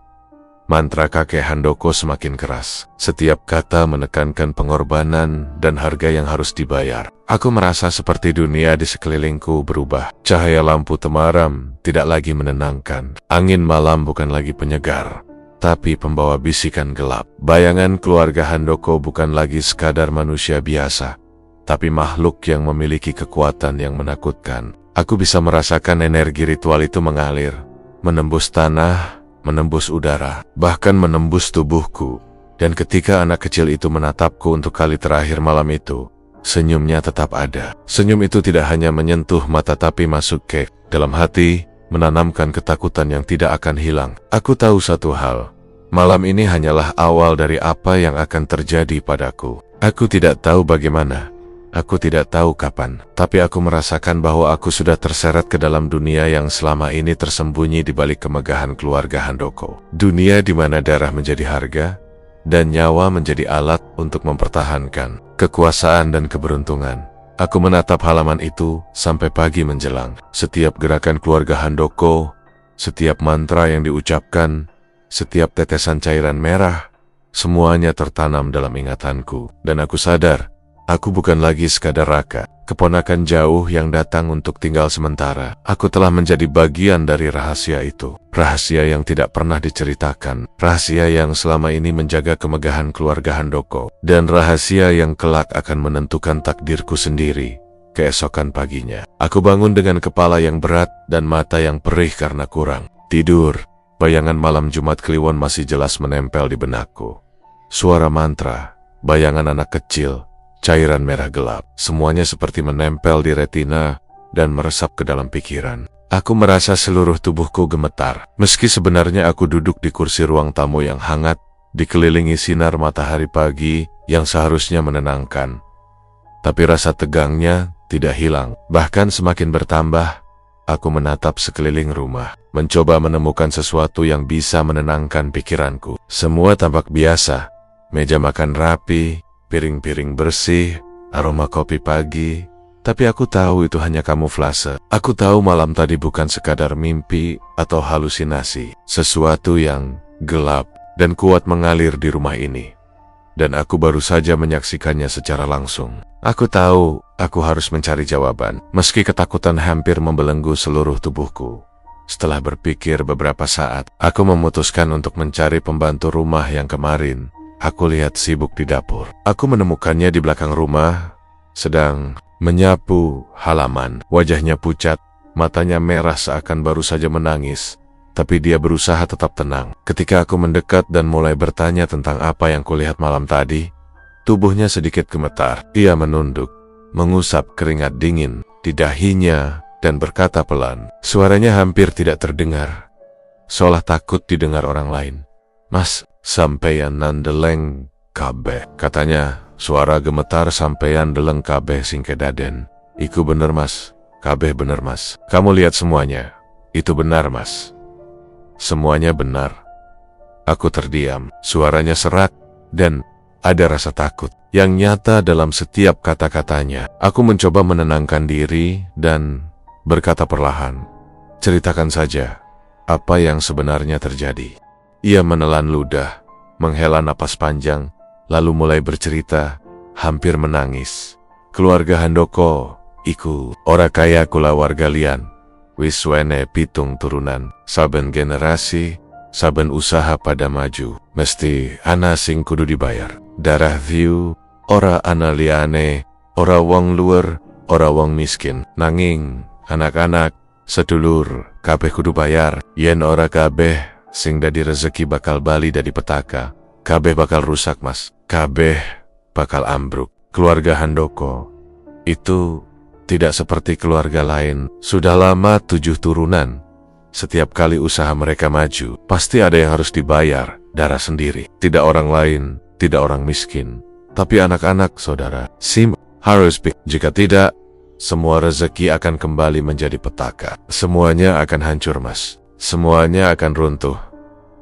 Mantra kakek Handoko semakin keras. Setiap kata menekankan pengorbanan dan harga yang harus dibayar. Aku merasa seperti dunia di sekelilingku berubah. Cahaya lampu temaram tidak lagi menenangkan. Angin malam bukan lagi penyegar, tapi pembawa bisikan gelap. Bayangan keluarga Handoko bukan lagi sekadar manusia biasa, tapi makhluk yang memiliki kekuatan yang menakutkan. Aku bisa merasakan energi ritual itu mengalir, menembus tanah, menembus udara, bahkan menembus tubuhku. Dan ketika anak kecil itu menatapku untuk kali terakhir malam itu, senyumnya tetap ada. Senyum itu tidak hanya menyentuh mata tapi masuk ke dalam hati, menanamkan ketakutan yang tidak akan hilang. Aku tahu satu hal, malam ini hanyalah awal dari apa yang akan terjadi padaku. Aku tidak tahu bagaimana, aku tidak tahu kapan, tapi aku merasakan bahwa aku sudah terseret ke dalam dunia yang selama ini tersembunyi di balik kemegahan keluarga Handoko. Dunia di mana darah menjadi harga, dan nyawa menjadi alat untuk mempertahankan kekuasaan dan keberuntungan. Aku menatap halaman itu sampai pagi menjelang. Setiap gerakan keluarga Handoko, setiap mantra yang diucapkan, setiap tetesan cairan merah, semuanya tertanam dalam ingatanku. Dan aku sadar, aku bukan lagi sekadar Raka, keponakan jauh yang datang untuk tinggal sementara. Aku telah menjadi bagian dari rahasia itu. Rahasia yang tidak pernah diceritakan. Rahasia yang selama ini menjaga kemegahan keluarga Handoko. Dan rahasia yang kelak akan menentukan takdirku sendiri keesokan paginya. Aku bangun dengan kepala yang berat dan mata yang perih karena kurang tidur. Bayangan malam Jumat Kliwon masih jelas menempel di benakku. Suara mantra, bayangan anak kecil, cairan merah gelap, semuanya seperti menempel di retina dan meresap ke dalam pikiran. Aku merasa seluruh tubuhku gemetar. Meski sebenarnya aku duduk di kursi ruang tamu yang hangat, dikelilingi sinar matahari pagi yang seharusnya menenangkan. Tapi rasa tegangnya tidak hilang, bahkan semakin bertambah. Aku menatap sekeliling rumah, mencoba menemukan sesuatu yang bisa menenangkan pikiranku. Semua tampak biasa, meja makan rapi, piring-piring bersih, aroma kopi pagi. Tapi aku tahu itu hanya kamuflase. Aku tahu malam tadi bukan sekadar mimpi atau halusinasi. Sesuatu yang gelap dan kuat mengalir di rumah ini. Dan aku baru saja menyaksikannya secara langsung. Aku tahu aku harus mencari jawaban, meski ketakutan hampir membelenggu seluruh tubuhku. Setelah berpikir beberapa saat, aku memutuskan untuk mencari pembantu rumah yang kemarin aku lihat sibuk di dapur. Aku menemukannya di belakang rumah, sedang menyapu halaman. Wajahnya pucat, matanya merah seakan baru saja menangis, tapi dia berusaha tetap tenang. Ketika aku mendekat dan mulai bertanya tentang apa yang kulihat malam tadi, tubuhnya sedikit gemetar. Ia menunduk, mengusap keringat dingin di dahinya, dan berkata pelan. Suaranya hampir tidak terdengar, seolah takut didengar orang lain. "Mas, sampeyan nandeleng kabeh. Katanya, suara gemetar sampeyan deleng kabeh sing kedaden. Iku bener mas, kabeh bener mas. Kamu lihat semuanya, itu benar mas. Semuanya benar. Aku terdiam, suaranya serak, dan ada rasa takut yang nyata dalam setiap kata-katanya. Aku mencoba menenangkan diri dan berkata perlahan, ceritakan saja apa yang sebenarnya terjadi. Ia menelan ludah, menghela napas panjang, lalu mulai bercerita, hampir menangis. Keluarga Handoko, iku ora kaya kula warga lian. Wis suwene 7 turunan, saben generasi, saben usaha pada maju, mesti ana sing kudu dibayar. Darah view, ora ana liyane, ora wong luar, ora wong miskin. Nanging, anak-anak, sedulur, kabeh kudu bayar. Yen ora kabeh, sing dadi rezeki bakal bali dadi petaka. Kabeh bakal rusak mas, kabeh bakal ambruk. Keluarga Handoko, itu tidak seperti keluarga lain. Sudah lama 7 turunan. Setiap kali usaha mereka maju, pasti ada yang harus dibayar, darah sendiri. Tidak orang lain, tidak orang miskin, tapi anak-anak saudara. Harus jika tidak, semua rezeki akan kembali menjadi petaka. Semuanya akan hancur mas, semuanya akan runtuh.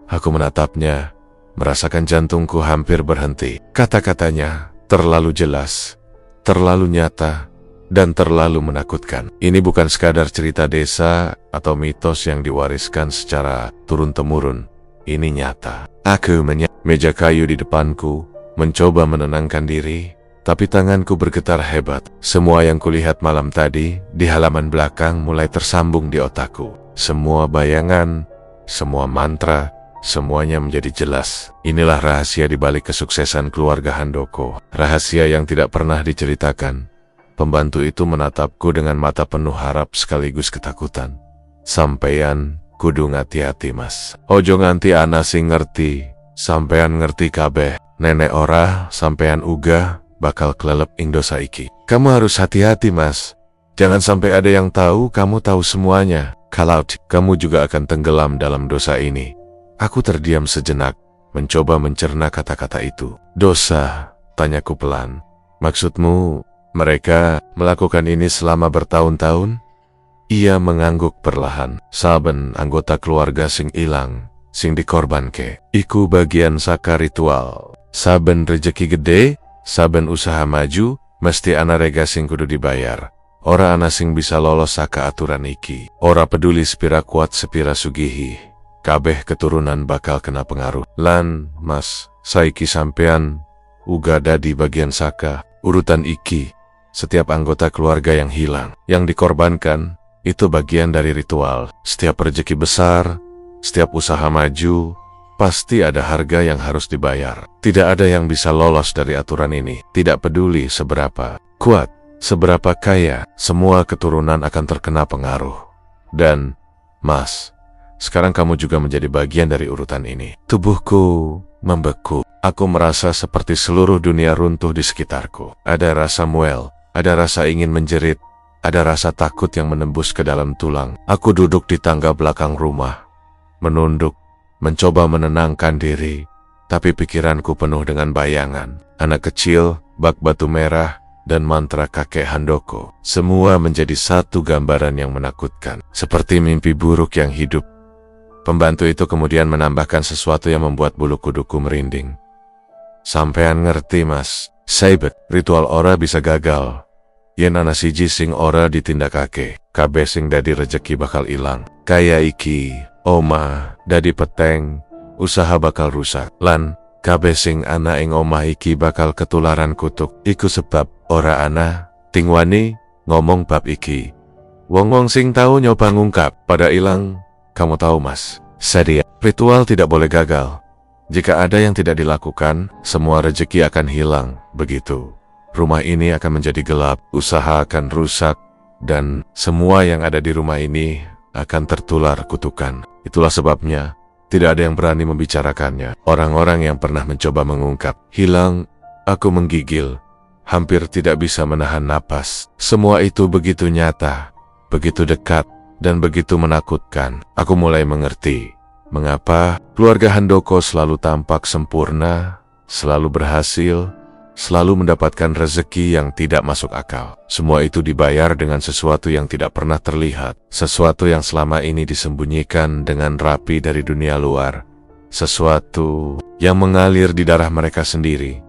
Aku menatapnya, merasakan jantungku hampir berhenti. Kata-katanya terlalu jelas, terlalu nyata, dan terlalu menakutkan. Ini bukan sekadar cerita desa atau mitos yang diwariskan secara turun-temurun. Ini nyata. Aku meja kayu di depanku, mencoba menenangkan diri, tapi tanganku bergetar hebat. Semua yang kulihat malam tadi di halaman belakang mulai tersambung di otakku. Semua bayangan, semua mantra, semuanya menjadi jelas. Inilah rahasia di balik kesuksesan keluarga Handoko. Rahasia yang tidak pernah diceritakan. Pembantu itu menatapku dengan mata penuh harap sekaligus ketakutan. Sampeyan kudu ngati-hati mas. Ojo nganti ana sing ngerti. Sampeyan ngerti kabeh. Nenek ora, sampeyan uga bakal kelelep ing dosa iki. Kamu harus hati-hati mas. Jangan sampai ada yang tahu kamu tahu semuanya. Kalau kamu juga akan tenggelam dalam dosa ini. Aku terdiam sejenak, mencoba mencerna kata-kata itu. Dosa, tanyaku pelan. Maksudmu, mereka melakukan ini selama bertahun-tahun? Ia mengangguk perlahan. Saben anggota keluarga sing ilang, sing dikorbanke. Iku bagian saka ritual. Saben rejeki gede, saben usaha maju, mesti ana rega sing kudu dibayar. Ora ana sing bisa lolos saka aturan iki. Ora peduli sepira kuat sepira sugihi. Kabeh keturunan bakal kena pengaruh. Lan, mas, saiki sampean uga dadi bagian saka urutan iki. Setiap anggota keluarga yang hilang, yang dikorbankan, itu bagian dari ritual. Setiap rezeki besar, setiap usaha maju, pasti ada harga yang harus dibayar. Tidak ada yang bisa lolos dari aturan ini. Tidak peduli seberapa kuat, seberapa kaya, semua keturunan akan terkena pengaruh. Dan, mas, sekarang kamu juga menjadi bagian dari urutan ini. Tubuhku membeku. Aku merasa seperti seluruh dunia runtuh di sekitarku. Ada rasa mual. Ada rasa ingin menjerit, ada rasa takut yang menembus ke dalam tulang. Aku duduk di tangga belakang rumah, menunduk, mencoba menenangkan diri, tapi pikiranku penuh dengan bayangan. Anak kecil, bak batu merah, dan mantra kakek Handoko. Semua menjadi satu gambaran yang menakutkan, seperti mimpi buruk yang hidup. Pembantu itu kemudian menambahkan sesuatu yang membuat bulu kuduku merinding. Sampean ngerti mas, saibet, ritual ora bisa gagal. Yen ana siji sing ora ditindakake, kabeh sing dadi rejeki bakal ilang. Kaya iki, omah, dadi peteng, usaha bakal rusak. Lan, kabeh sing ana ing omah iki bakal ketularan kutuk. Iku sebab ora ana tingwani ngomong bab iki. Wong-wong sing tahu nyoba ngungkap, pada ilang. Kamu tahu mas, sedia, ritual tidak boleh gagal. Jika ada yang tidak dilakukan, semua rejeki akan hilang, begitu. Rumah ini akan menjadi gelap, usaha akan rusak, dan semua yang ada di rumah ini akan tertular kutukan. Itulah sebabnya, tidak ada yang berani membicarakannya. Orang-orang yang pernah mencoba mengungkap, hilang. Aku menggigil, hampir tidak bisa menahan napas. Semua itu begitu nyata, begitu dekat, dan begitu menakutkan. Aku mulai mengerti. Mengapa keluarga Handoko selalu tampak sempurna, selalu berhasil, selalu mendapatkan rezeki yang tidak masuk akal? Semua itu dibayar dengan sesuatu yang tidak pernah terlihat, sesuatu yang selama ini disembunyikan dengan rapi dari dunia luar, sesuatu yang mengalir di darah mereka sendiri.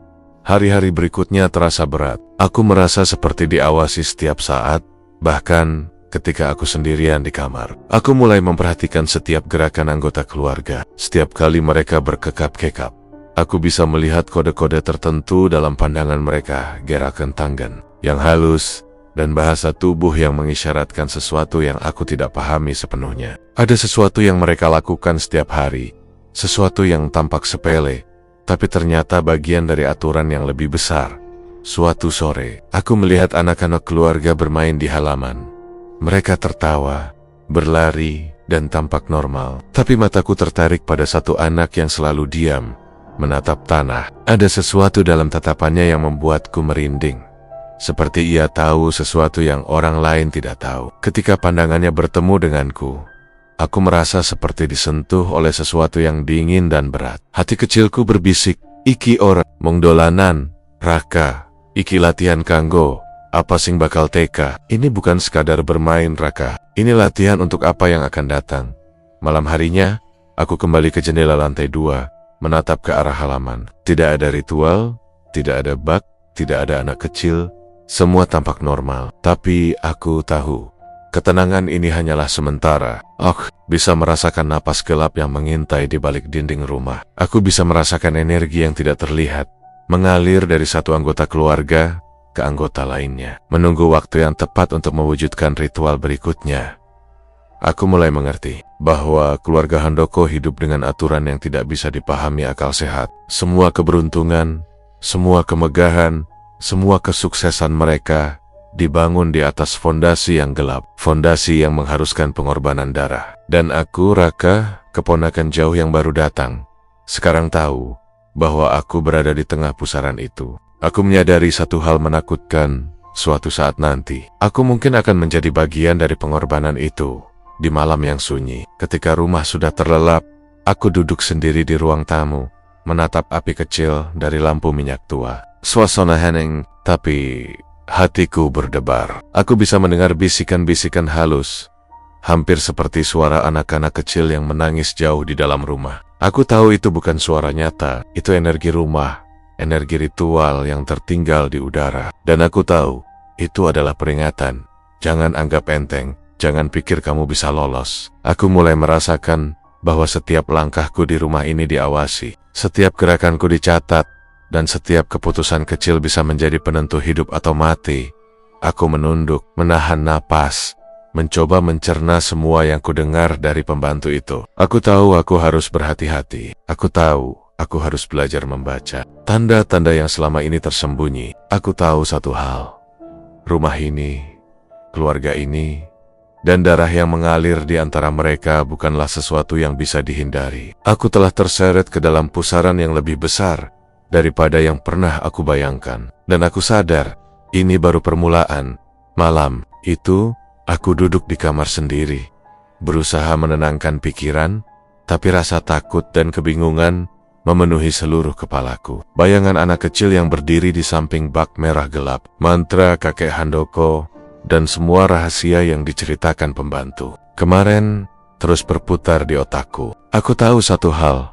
Hari-hari berikutnya terasa berat. Aku merasa seperti diawasi setiap saat, bahkan ketika aku sendirian di kamar. Aku mulai memperhatikan setiap gerakan anggota keluarga. Setiap kali mereka berkekap-kekap, aku bisa melihat kode-kode tertentu dalam pandangan mereka, gerakan tangan yang halus, dan bahasa tubuh yang mengisyaratkan sesuatu yang aku tidak pahami sepenuhnya. Ada sesuatu yang mereka lakukan setiap hari, sesuatu yang tampak sepele, tapi ternyata bagian dari aturan yang lebih besar. Suatu sore, aku melihat anak-anak keluarga bermain di halaman. Mereka tertawa, berlari, dan tampak normal. Tapi mataku tertarik pada satu anak yang selalu diam, menatap tanah. Ada sesuatu dalam tatapannya yang membuatku merinding. Seperti ia tahu sesuatu yang orang lain tidak tahu. Ketika pandangannya bertemu denganku, aku merasa seperti disentuh oleh sesuatu yang dingin dan berat. Hati kecilku berbisik, "Iki ora mung dolanan, Raka. Iki latihan kanggo apa sing bakal teka. Ini bukan sekadar bermain, Raka. Ini latihan untuk apa yang akan datang." Malam harinya, aku kembali ke jendela lantai 2, menatap ke arah halaman. Tidak ada ritual, tidak ada bak, tidak ada anak kecil. Semua tampak normal. Tapi aku tahu, ketenangan ini hanyalah sementara. Bisa merasakan napas gelap yang mengintai di balik dinding rumah. Aku bisa merasakan energi yang tidak terlihat, mengalir dari satu anggota keluarga ke anggota lainnya, menunggu waktu yang tepat untuk mewujudkan ritual berikutnya. Aku mulai mengerti bahwa keluarga Handoko hidup dengan aturan yang tidak bisa dipahami akal sehat. Semua keberuntungan, semua kemegahan, semua kesuksesan mereka dibangun di atas fondasi yang gelap, fondasi yang mengharuskan pengorbanan darah. Dan aku, Raka, keponakan jauh yang baru datang, sekarang tahu bahwa aku berada di tengah pusaran itu. Aku menyadari satu hal menakutkan. Suatu saat nanti, aku mungkin akan menjadi bagian dari pengorbanan itu. Di malam yang sunyi, ketika rumah sudah terlelap, aku duduk sendiri di ruang tamu, menatap api kecil dari lampu minyak tua. Suasana hening, tapi hatiku berdebar. Aku bisa mendengar bisikan-bisikan halus, hampir seperti suara anak-anak kecil yang menangis jauh di dalam rumah. Aku tahu itu bukan suara nyata, itu energi rumah, energi ritual yang tertinggal di udara. Dan aku tahu, itu adalah peringatan. Jangan anggap enteng, jangan pikir kamu bisa lolos. Aku mulai merasakan bahwa setiap langkahku di rumah ini diawasi, setiap gerakanku dicatat, dan setiap keputusan kecil bisa menjadi penentu hidup atau mati. Aku menunduk, menahan napas, mencoba mencerna semua yang kudengar dari pembantu itu. Aku tahu aku harus berhati-hati. Aku tahu aku harus belajar membaca tanda-tanda yang selama ini tersembunyi. Aku tahu satu hal. Rumah ini, keluarga ini, dan darah yang mengalir di antara mereka bukanlah sesuatu yang bisa dihindari. Aku telah terseret ke dalam pusaran yang lebih besar daripada yang pernah aku bayangkan. Dan aku sadar, ini baru permulaan. Malam itu, aku duduk di kamar sendiri, berusaha menenangkan pikiran, tapi rasa takut dan kebingungan memenuhi seluruh kepalaku. Bayangan anak kecil yang berdiri di samping bak merah gelap, mantra kakek Handoko, dan semua rahasia yang diceritakan pembantu kemarin terus berputar di otakku. Aku tahu satu hal.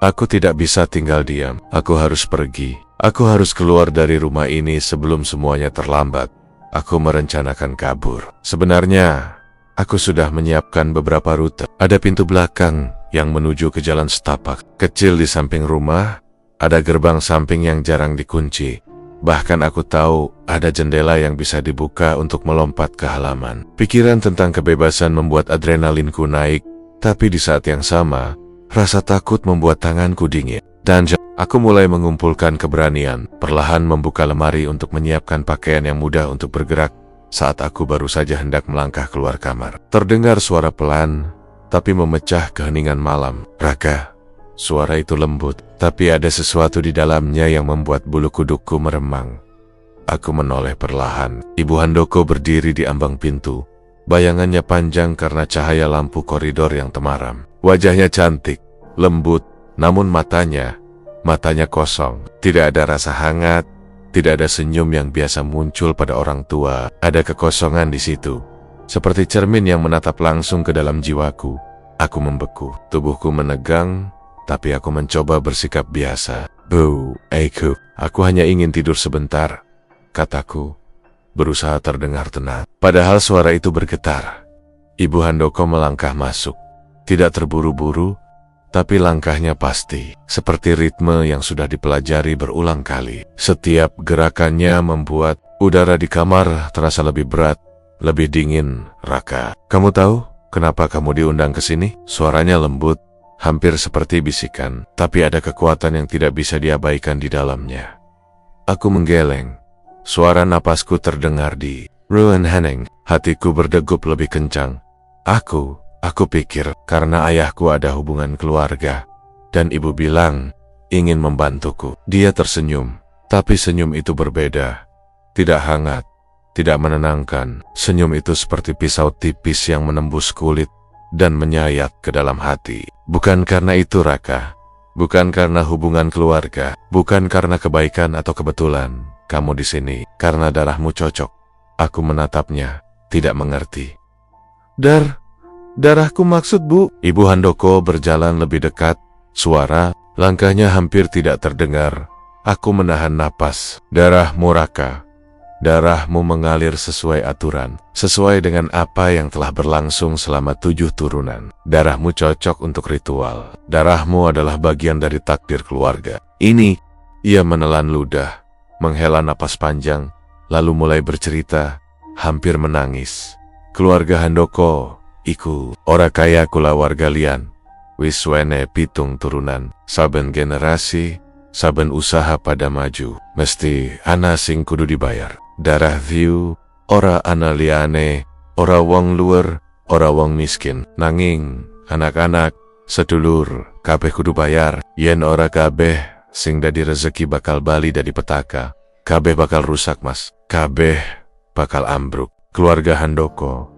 Aku tidak bisa tinggal diam. Aku harus pergi. Aku harus keluar dari rumah ini sebelum semuanya terlambat. Aku merencanakan kabur. Sebenarnya, aku sudah menyiapkan beberapa rute. Ada pintu belakang yang menuju ke jalan setapak kecil di samping rumah. Ada gerbang samping yang jarang dikunci. Bahkan aku tahu ada jendela yang bisa dibuka untuk melompat ke halaman. Pikiran tentang kebebasan membuat adrenalinku naik, tapi di saat yang sama, rasa takut membuat tanganku dingin. Dan aku mulai mengumpulkan keberanian, perlahan membuka lemari untuk menyiapkan pakaian yang mudah untuk bergerak. Saat aku baru saja hendak melangkah keluar kamar, terdengar suara pelan, tapi memecah keheningan malam. Raka. Suara itu lembut, tapi ada sesuatu di dalamnya yang membuat bulu kudukku meremang. Aku menoleh perlahan. Ibu Handoko berdiri di ambang pintu, Bayangannya panjang karena cahaya lampu koridor yang temaram. Wajahnya cantik, lembut, namun matanya kosong. Tidak ada rasa hangat, tidak ada senyum yang biasa muncul pada orang tua. Ada kekosongan di situ. Seperti cermin yang menatap langsung ke dalam jiwaku. Aku membeku, tubuhku menegang, tapi aku mencoba bersikap biasa. Bu, aku hanya ingin tidur sebentar, kataku, berusaha terdengar tenang. Padahal suara itu bergetar. Ibu Handoko melangkah masuk. Tidak terburu-buru, tapi langkahnya pasti, seperti ritme yang sudah dipelajari berulang kali. Setiap gerakannya membuat udara di kamar terasa lebih berat, lebih dingin. Raka, kamu tahu kenapa kamu diundang ke sini? Suaranya lembut, hampir seperti bisikan, tapi ada kekuatan yang tidak bisa diabaikan di dalamnya. Aku menggeleng. Suara napasku terdengar di Ruan Henning. Hatiku berdegup lebih kencang. Aku pikir karena ayahku ada hubungan keluarga, dan ibu bilang ingin membantuku. Dia tersenyum, tapi senyum itu berbeda. Tidak hangat, tidak menenangkan. Senyum itu seperti pisau tipis yang menembus kulit dan menyayat ke dalam hati. Bukan karena itu, Raka. Bukan karena hubungan keluarga. Bukan karena kebaikan atau kebetulan kamu di sini. Karena darahmu cocok. Aku menatapnya, tidak mengerti. Darahku maksud, Bu. Ibu Handoko berjalan lebih dekat. Suara, langkahnya hampir tidak terdengar. Aku menahan napas. Darahmu, Raka. Darahmu mengalir sesuai aturan, sesuai dengan apa yang telah berlangsung selama 7 turunan. Darahmu cocok untuk ritual. Darahmu adalah bagian dari takdir keluarga. Ini, ia menelan ludah, menghela napas panjang, lalu mulai bercerita, hampir menangis. Keluarga Handoko, iku, ora kaya kula warga lian. Wiswene pitung turunan, saben generasi, saben usaha pada maju, mesti ana sing kudu dibayar. Darah view, ora ana liane, ora wong luar, ora wong miskin. Nanging, anak-anak, sedulur, kabeh kudu bayar. Yen ora kabeh, sing dadi rezeki bakal bali dari petaka. Kabeh bakal rusak, Mas. Kabeh bakal ambruk. Keluarga Handoko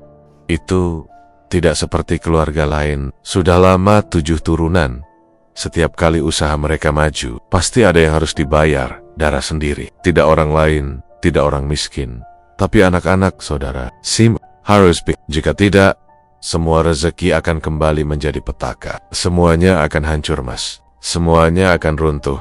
itu tidak seperti keluarga lain. Sudah lama 7 turunan. Setiap kali usaha mereka maju, pasti ada yang harus dibayar. Darah sendiri, tidak orang lain. Tidak orang miskin, tapi anak-anak saudara. Harus jika tidak, semua rezeki akan kembali menjadi petaka. Semuanya akan hancur, Mas. Semuanya akan runtuh.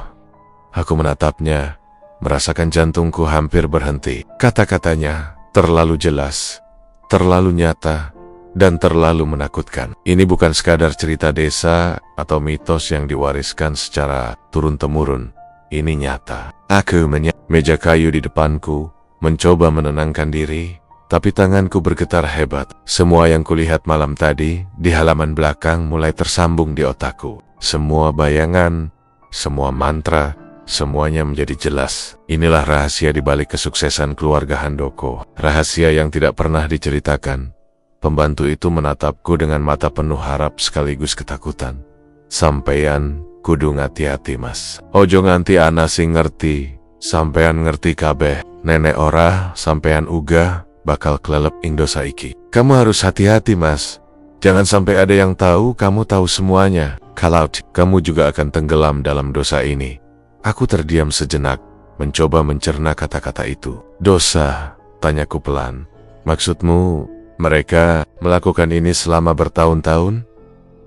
Aku menatapnya, merasakan jantungku hampir berhenti. Kata-katanya terlalu jelas, terlalu nyata, dan terlalu menakutkan. Ini bukan sekadar cerita desa atau mitos yang diwariskan secara turun-temurun. Ini nyata. Aku meja kayu di depanku, mencoba menenangkan diri, tapi tanganku bergetar hebat. Semua yang kulihat malam tadi di halaman belakang mulai tersambung di otakku. Semua bayangan, semua mantra, semuanya menjadi jelas. Inilah rahasia di balik kesuksesan keluarga Handoko. Rahasia yang tidak pernah diceritakan. Pembantu itu menatapku dengan mata penuh harap sekaligus ketakutan. Sampeyan kudu ngati-hati, Mas. Ojo nganti ana sing ngerti, sampean ngerti kabeh. Nenek ora, sampean uga, bakal kelelep ing dosa iki. Kamu harus hati-hati, Mas. Jangan sampai ada yang tahu kamu tahu semuanya. Kalau kamu juga akan tenggelam dalam dosa ini. Aku terdiam sejenak, mencoba mencerna kata-kata itu. Dosa, tanyaku pelan. Maksudmu, mereka melakukan ini selama bertahun-tahun?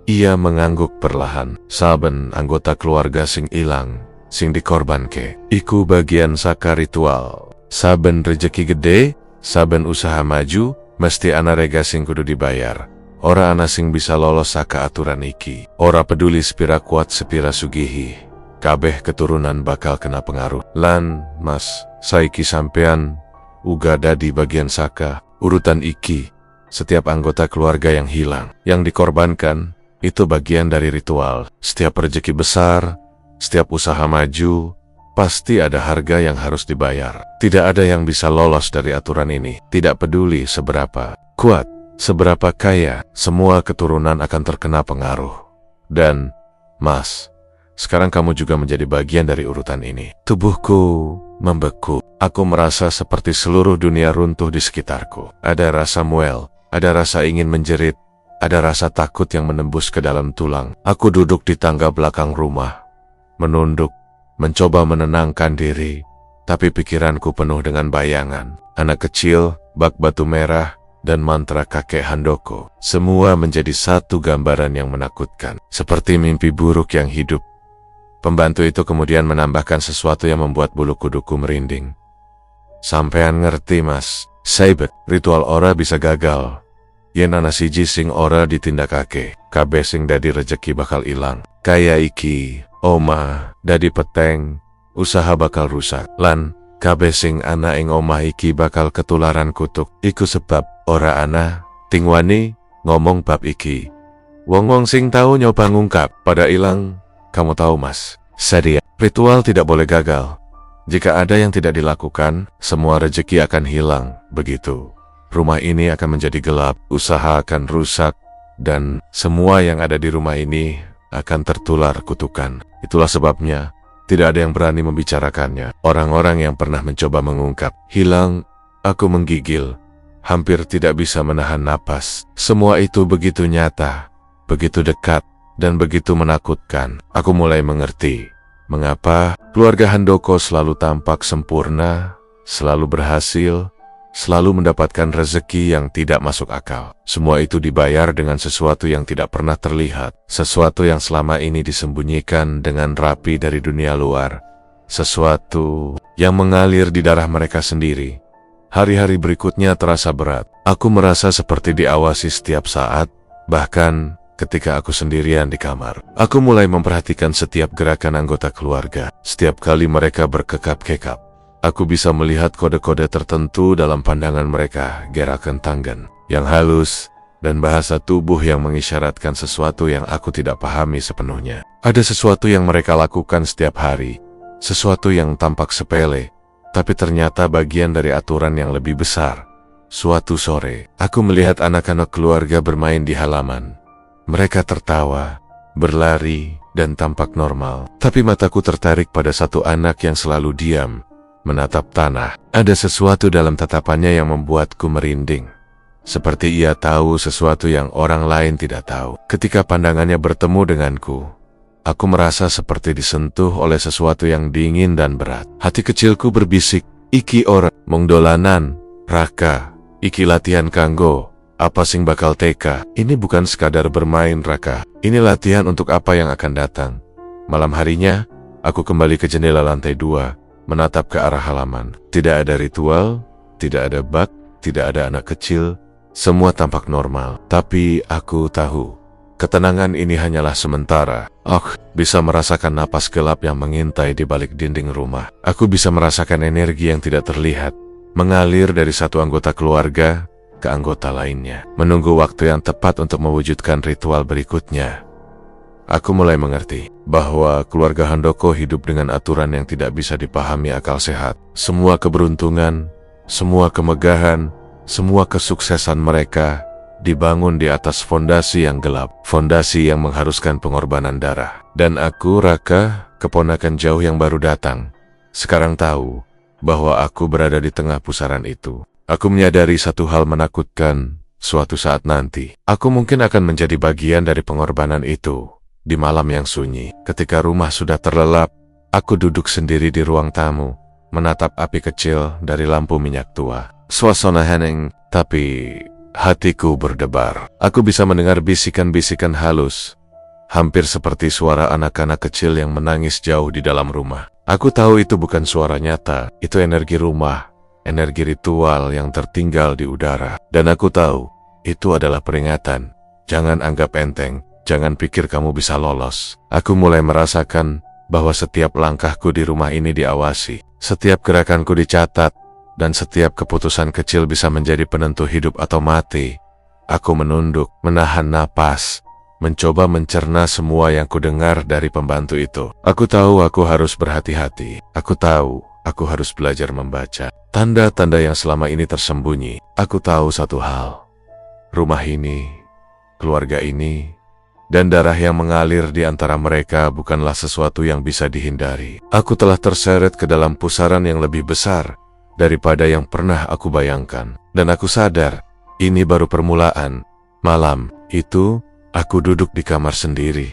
Ia mengangguk perlahan. Saben anggota keluarga sing ilang, sing dikorbanke, iku bagian saka ritual. Saben rejeki gede, saben usaha maju, mesti ana rega sing kudu dibayar. Ora ana sing bisa lolos saka aturan iki. Ora peduli sepira kuat sepira sugihi, kabeh keturunan bakal kena pengaruh. Lan, Mas, saiki sampean uga dadi bagian saka urutan iki. Setiap anggota keluarga yang hilang, yang dikorbankan, itu bagian dari ritual. Setiap rezeki besar, setiap usaha maju, pasti ada harga yang harus dibayar. Tidak ada yang bisa lolos dari aturan ini. Tidak peduli seberapa kuat, seberapa kaya, semua keturunan akan terkena pengaruh. Dan, Mas, sekarang kamu juga menjadi bagian dari urutan ini. Tubuhku membeku. Aku merasa seperti seluruh dunia runtuh di sekitarku. Ada rasa mual, ada rasa ingin menjerit, ada rasa takut yang menembus ke dalam tulang. Aku duduk di tangga belakang rumah, menunduk, mencoba menenangkan diri, tapi pikiranku penuh dengan bayangan. Anak kecil, bak batu merah, dan mantra kakek Handoko. Semua menjadi satu gambaran yang menakutkan, seperti mimpi buruk yang hidup. Pembantu itu kemudian menambahkan sesuatu yang membuat bulu kuduku merinding. Sampean ngerti mas, Saibet, ritual ora bisa gagal. Yen ana siji sing ora ditindakake, kabeh sing dadi rejeki bakal ilang. Kaya iki, omah, dadi peteng, usaha bakal rusak. Lan, kabeh sing ana ing omah iki bakal ketularan kutuk. Iku sebab ora ana ting wani ngomong bab iki. Wong-wong sing tahu nyoba ngungkap pada ilang. Kamu tahu mas, Sadia, ritual tidak boleh gagal. Jika ada yang tidak dilakukan, semua rejeki akan hilang. Begitu, rumah ini akan menjadi gelap, usaha akan rusak, dan semua yang ada di rumah ini akan tertular kutukan. Itulah sebabnya tidak ada yang berani membicarakannya. Orang-orang yang pernah mencoba mengungkap hilang. Aku menggigil, hampir tidak bisa menahan napas. Semua itu begitu nyata, begitu dekat, dan begitu menakutkan. Aku mulai mengerti mengapa keluarga Handoko selalu tampak sempurna, selalu berhasil, selalu mendapatkan rezeki yang tidak masuk akal. Semua itu dibayar dengan sesuatu yang tidak pernah terlihat, sesuatu yang selama ini disembunyikan dengan rapi dari dunia luar, sesuatu yang mengalir di darah mereka sendiri. Hari-hari berikutnya terasa berat. Aku merasa seperti diawasi setiap saat, bahkan ketika aku sendirian di kamar. Aku mulai memperhatikan setiap gerakan anggota keluarga. Setiap kali mereka berkekap-kekap, aku bisa melihat kode-kode tertentu dalam pandangan mereka, gerakan tangan yang halus, dan bahasa tubuh yang mengisyaratkan sesuatu yang aku tidak pahami sepenuhnya. Ada sesuatu yang mereka lakukan setiap hari, sesuatu yang tampak sepele, tapi ternyata bagian dari aturan yang lebih besar. Suatu sore, aku melihat anak-anak keluarga bermain di halaman. Mereka tertawa, berlari, dan tampak normal. Tapi mataku tertarik pada satu anak yang selalu diam, menatap tanah. Ada sesuatu dalam tatapannya yang membuatku merinding. Seperti ia tahu sesuatu yang orang lain tidak tahu. Ketika pandangannya bertemu denganku, aku merasa seperti disentuh oleh sesuatu yang dingin dan berat. Hati kecilku berbisik, iki ora mung dolanan, Raka, iki latihan kanggo. Apa sing bakal teka? Ini bukan sekadar bermain, Raka. Ini latihan untuk apa yang akan datang. Malam harinya, aku kembali ke jendela lantai 2, menatap ke arah halaman. Tidak ada ritual, tidak ada bak, tidak ada anak kecil. Semua tampak normal. Tapi aku tahu, ketenangan ini hanyalah sementara. Bisa merasakan napas gelap yang mengintai di balik dinding rumah. Aku bisa merasakan energi yang tidak terlihat, mengalir dari satu anggota keluarga ke anggota lainnya, menunggu waktu yang tepat untuk mewujudkan ritual berikutnya. Aku mulai mengerti bahwa keluarga Handoko hidup dengan aturan yang tidak bisa dipahami akal sehat. Semua keberuntungan, semua kemegahan, semua kesuksesan mereka dibangun di atas fondasi yang gelap, fondasi yang mengharuskan pengorbanan darah. Dan aku, Raka, keponakan jauh yang baru datang, sekarang tahu bahwa aku berada di tengah pusaran itu. Aku menyadari satu hal menakutkan. Suatu saat nanti, aku mungkin akan menjadi bagian dari pengorbanan itu. Di malam yang sunyi, ketika rumah sudah terlelap, aku duduk sendiri di ruang tamu, menatap api kecil dari lampu minyak tua. Suasana hening, tapi hatiku berdebar. Aku bisa mendengar bisikan-bisikan halus, hampir seperti suara anak-anak kecil yang menangis jauh di dalam rumah. Aku tahu itu bukan suara nyata, itu energi rumah, energi ritual yang tertinggal di udara. Dan aku tahu, itu adalah peringatan. Jangan anggap enteng, jangan pikir kamu bisa lolos. Aku mulai merasakan bahwa setiap langkahku di rumah ini diawasi. Setiap gerakanku dicatat, dan setiap keputusan kecil bisa menjadi penentu hidup atau mati. Aku menunduk, menahan napas, mencoba mencerna semua yang kudengar dari pembantu itu. Aku tahu aku harus berhati-hati. Aku tahu aku harus belajar membaca tanda-tanda yang selama ini tersembunyi. Aku tahu satu hal. Rumah ini, keluarga ini, dan darah yang mengalir di antara mereka bukanlah sesuatu yang bisa dihindari. Aku telah terseret ke dalam pusaran yang lebih besar daripada yang pernah aku bayangkan. Dan aku sadar Ini baru permulaan. Malam itu, aku duduk di kamar sendiri,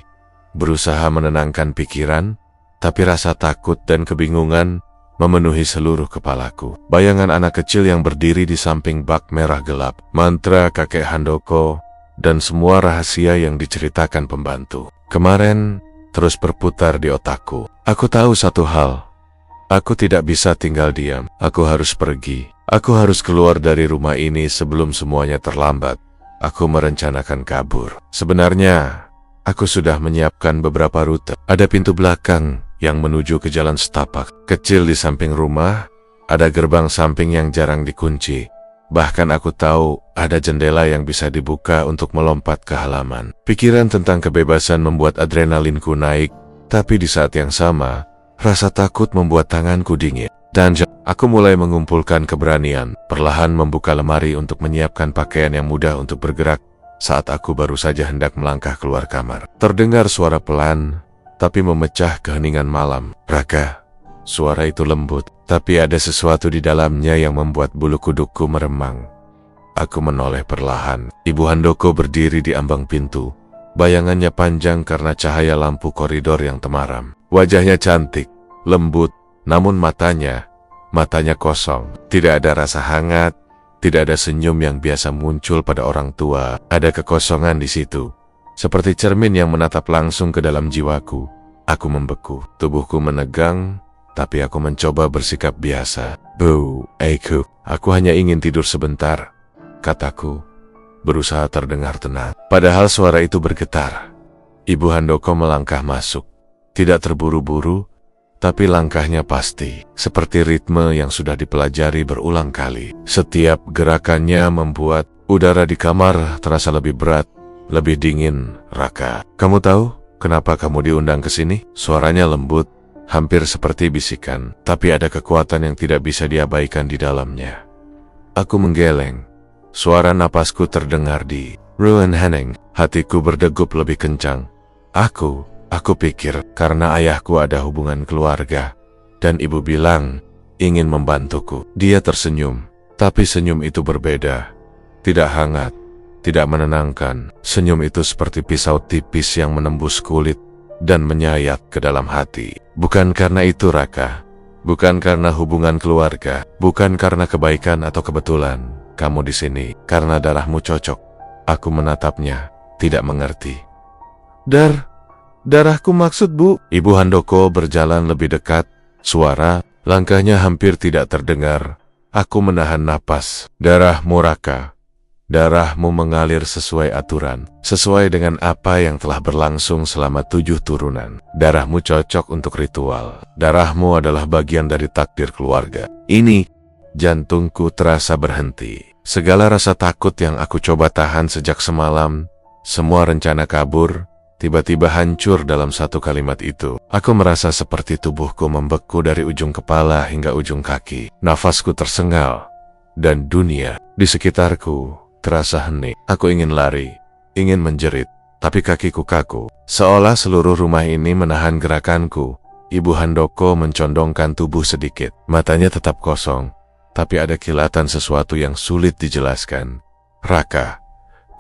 berusaha menenangkan pikiran, tapi rasa takut dan kebingungan memenuhi seluruh kepalaku. Bayangan anak kecil yang berdiri di samping bak merah gelap, mantra kakek Handoko, dan semua rahasia yang diceritakan pembantu kemarin terus berputar di otakku. Aku tahu satu hal, aku tidak bisa tinggal diam. Aku harus pergi. Aku harus keluar dari rumah ini sebelum semuanya terlambat. Aku merencanakan kabur. Sebenarnya, aku sudah menyiapkan beberapa rute. Ada pintu belakang yang menuju ke jalan setapak kecil di samping rumah, ada gerbang samping yang jarang dikunci. Bahkan aku tahu ada jendela yang bisa dibuka untuk melompat ke halaman. Pikiran tentang kebebasan membuat adrenalinku naik, tapi di saat yang sama, rasa takut membuat tanganku dingin. Dan aku mulai mengumpulkan keberanian, perlahan membuka lemari untuk menyiapkan pakaian yang mudah untuk bergerak. Saat aku baru saja hendak melangkah keluar kamar, terdengar suara pelan, tapi memecah keheningan malam. Raka, suara itu lembut, tapi ada sesuatu di dalamnya yang membuat bulu kudukku meremang. Aku menoleh perlahan. Ibu Handoko berdiri di ambang pintu. Bayangannya panjang karena cahaya lampu koridor yang temaram. Wajahnya cantik, lembut, namun matanya kosong. Tidak ada rasa hangat, tidak ada senyum yang biasa muncul pada orang tua. Ada kekosongan di situ. Seperti cermin yang menatap langsung ke dalam jiwaku. Aku membeku, tubuhku menegang, tapi aku mencoba bersikap biasa. Bu, aku hanya ingin tidur sebentar, kataku, berusaha terdengar tenang. Padahal suara itu bergetar. Ibu Handoko melangkah masuk. Tidak terburu-buru, tapi langkahnya pasti, seperti ritme yang sudah dipelajari berulang kali. Setiap gerakannya membuat udara di kamar terasa lebih berat, lebih dingin. Raka, kamu tahu kenapa kamu diundang ke sini? Suaranya lembut, hampir seperti bisikan, tapi ada kekuatan yang tidak bisa diabaikan di dalamnya. Aku menggeleng. Suara napasku terdengar di Ruan Henning. Hatiku berdegup lebih kencang. Aku pikir karena ayahku ada hubungan keluarga, dan ibu bilang ingin membantuku. Dia tersenyum, tapi senyum itu berbeda. Tidak hangat, tidak menenangkan. Senyum itu seperti pisau tipis yang menembus kulit dan menyayat ke dalam hati. Bukan karena itu, Raka. Bukan karena hubungan keluarga. Bukan karena kebaikan atau kebetulan kamu di sini. Karena darahmu cocok. Aku menatapnya, tidak mengerti. Darahku maksud, Bu. Ibu Handoko berjalan lebih dekat. Suara, langkahnya hampir tidak terdengar. Aku menahan napas. Darahmu, Raka. Darahmu mengalir sesuai aturan, sesuai dengan apa yang telah berlangsung selama 7 turunan. Darahmu cocok untuk ritual. Darahmu adalah bagian dari takdir keluarga. Ini, jantungku terasa berhenti. Segala rasa takut yang aku coba tahan sejak semalam, semua rencana kabur, tiba-tiba hancur dalam satu kalimat itu. Aku merasa seperti tubuhku membeku dari ujung kepala hingga ujung kaki. Nafasku tersengal, dan dunia di sekitarku terasa hening. Aku ingin lari, ingin menjerit, tapi kakiku kaku. Seolah seluruh rumah ini menahan gerakanku. Ibu Handoko mencondongkan tubuh sedikit. Matanya tetap kosong, tapi ada kilatan sesuatu yang sulit dijelaskan. Raka,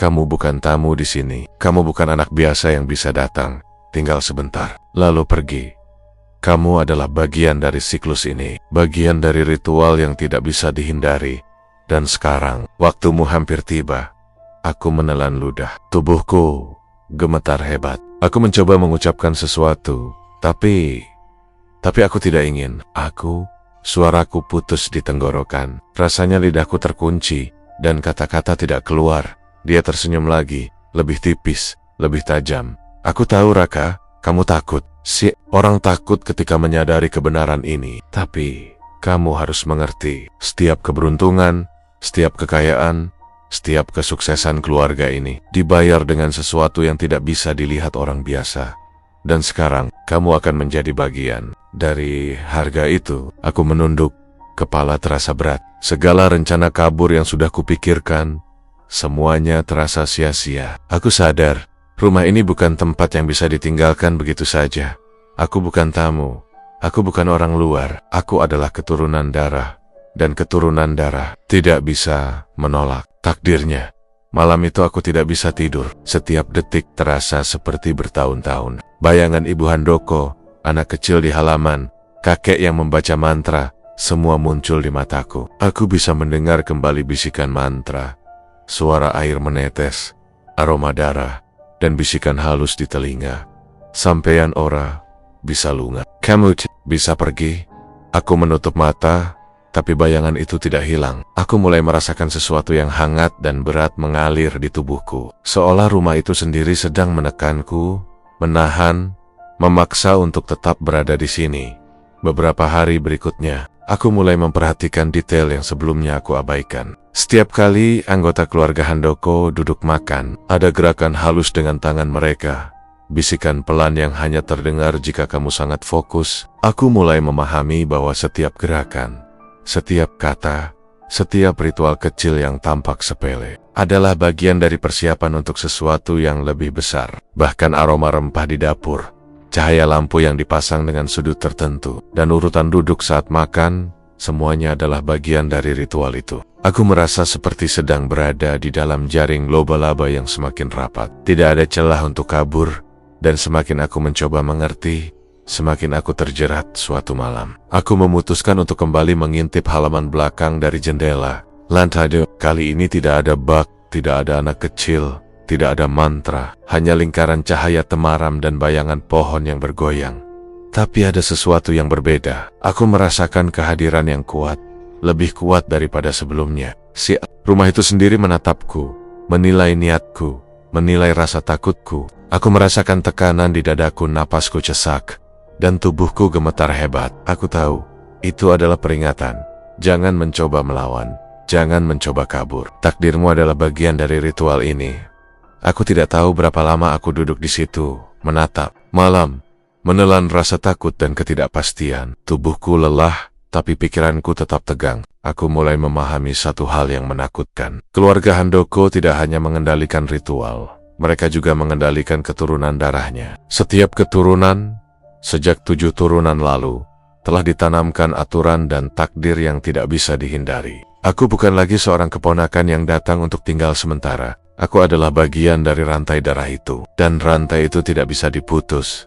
kamu bukan tamu di sini. Kamu bukan anak biasa yang bisa datang, tinggal sebentar, lalu pergi. Kamu adalah bagian dari siklus ini, bagian dari ritual yang tidak bisa dihindari. Dan sekarang, waktumu hampir tiba. Aku menelan ludah. Tubuhku gemetar hebat. Aku mencoba mengucapkan sesuatu, tapi aku tidak ingin. Suaraku putus di tenggorokan. Rasanya lidahku terkunci, dan kata-kata tidak keluar. Dia tersenyum lagi, lebih tipis, lebih tajam. Aku tahu, Raka, kamu takut. Orang takut ketika menyadari kebenaran ini. Tapi kamu harus mengerti, setiap keberuntungan, setiap kekayaan, setiap kesuksesan keluarga ini dibayar dengan sesuatu yang tidak bisa dilihat orang biasa. Dan sekarang, kamu akan menjadi bagian dari harga itu. Aku menunduk, kepala terasa berat. Segala rencana kabur yang sudah kupikirkan, semuanya terasa sia-sia. Aku sadar, rumah ini bukan tempat yang bisa ditinggalkan begitu saja. Aku bukan tamu. Aku bukan orang luar. Aku adalah keturunan darah. dan keturunan darah tidak bisa menolak takdirnya. Malam itu aku tidak bisa tidur. Setiap detik terasa seperti bertahun-tahun. Bayangan Ibu Handoko, anak kecil di halaman, kakek yang membaca mantra, semua muncul di mataku. Aku bisa mendengar kembali bisikan mantra, suara air menetes, aroma darah, dan bisikan halus di telinga. Sampean ora bisa lunga. Kamu bisa pergi. Aku menutup mata, tapi bayangan itu tidak hilang. Aku mulai merasakan sesuatu yang hangat dan berat mengalir di tubuhku. Seolah rumah itu sendiri sedang menekanku, menahan, memaksa untuk tetap berada di sini. Beberapa hari berikutnya, aku mulai memperhatikan detail yang sebelumnya aku abaikan. Setiap kali anggota keluarga Handoko duduk makan, ada gerakan halus dengan tangan mereka. Bisikan pelan yang hanya terdengar jika kamu sangat fokus. Aku mulai memahami bahwa setiap gerakan, setiap kata, setiap ritual kecil yang tampak sepele adalah bagian dari persiapan untuk sesuatu yang lebih besar. Bahkan aroma rempah di dapur, cahaya lampu yang dipasang dengan sudut tertentu, dan urutan duduk saat makan, semuanya adalah bagian dari ritual itu. Aku merasa seperti sedang berada di dalam jaring laba-laba yang semakin rapat. Tidak ada celah untuk kabur, dan semakin aku mencoba mengerti, semakin aku terjerat. Suatu malam, aku memutuskan untuk kembali mengintip halaman belakang dari jendela. Lantai kali ini tidak ada bak, tidak ada anak kecil, tidak ada mantra, hanya lingkaran cahaya temaram dan bayangan pohon yang bergoyang. Tapi ada sesuatu yang berbeda. Aku merasakan kehadiran yang kuat, lebih kuat daripada sebelumnya. Rumah itu sendiri menatapku, menilai niatku, menilai rasa takutku. Aku merasakan tekanan di dadaku, napasku sesak, dan tubuhku gemetar hebat. Aku tahu, itu adalah peringatan. Jangan mencoba melawan, jangan mencoba kabur. Takdirmu adalah bagian dari ritual ini. Aku tidak tahu berapa lama aku duduk di situ, menatap malam, menelan rasa takut dan ketidakpastian. Tubuhku lelah, tapi pikiranku tetap tegang. Aku mulai memahami satu hal yang menakutkan. Keluarga Handoko tidak hanya mengendalikan ritual, mereka juga mengendalikan keturunan darahnya. Setiap keturunan, sejak 7 turunan lalu, telah ditanamkan aturan dan takdir yang tidak bisa dihindari. Aku bukan lagi seorang keponakan yang datang untuk tinggal sementara. Aku adalah bagian dari rantai darah itu, dan rantai itu tidak bisa diputus.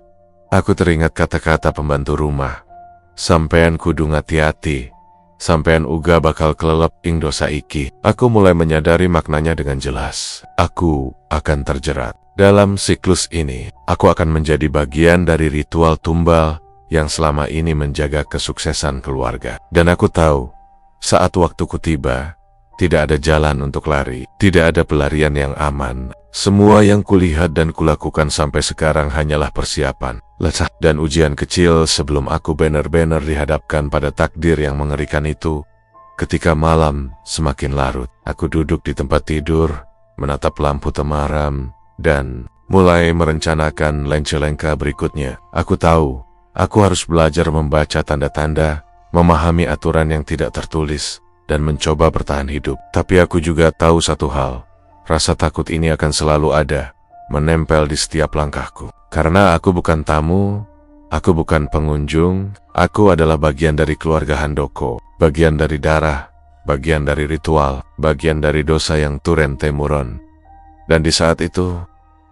Aku teringat kata-kata pembantu rumah. Sampean kudu ngati-hati, sampean uga bakal kelelep ing dosa iki. Aku mulai menyadari maknanya dengan jelas. Aku akan terjerat dalam siklus ini. Aku akan menjadi bagian dari ritual tumbal yang selama ini menjaga kesuksesan keluarga. Dan aku tahu, saat waktuku tiba, tidak ada jalan untuk lari, tidak ada pelarian yang aman. Semua yang kulihat dan kulakukan sampai sekarang hanyalah persiapan, lesah, dan ujian kecil sebelum aku benar-benar dihadapkan pada takdir yang mengerikan itu. Ketika malam semakin larut, aku duduk di tempat tidur, menatap lampu temaram, dan mulai merencanakan lenca-lenca berikutnya. Aku tahu, aku harus belajar membaca tanda-tanda, memahami aturan yang tidak tertulis, dan mencoba bertahan hidup. Tapi aku juga tahu satu hal, rasa takut ini akan selalu ada, menempel di setiap langkahku. Karena aku bukan tamu, aku bukan pengunjung, aku adalah bagian dari keluarga Handoko, bagian dari darah, bagian dari ritual, bagian dari dosa yang turun-temurun. Dan di saat itu,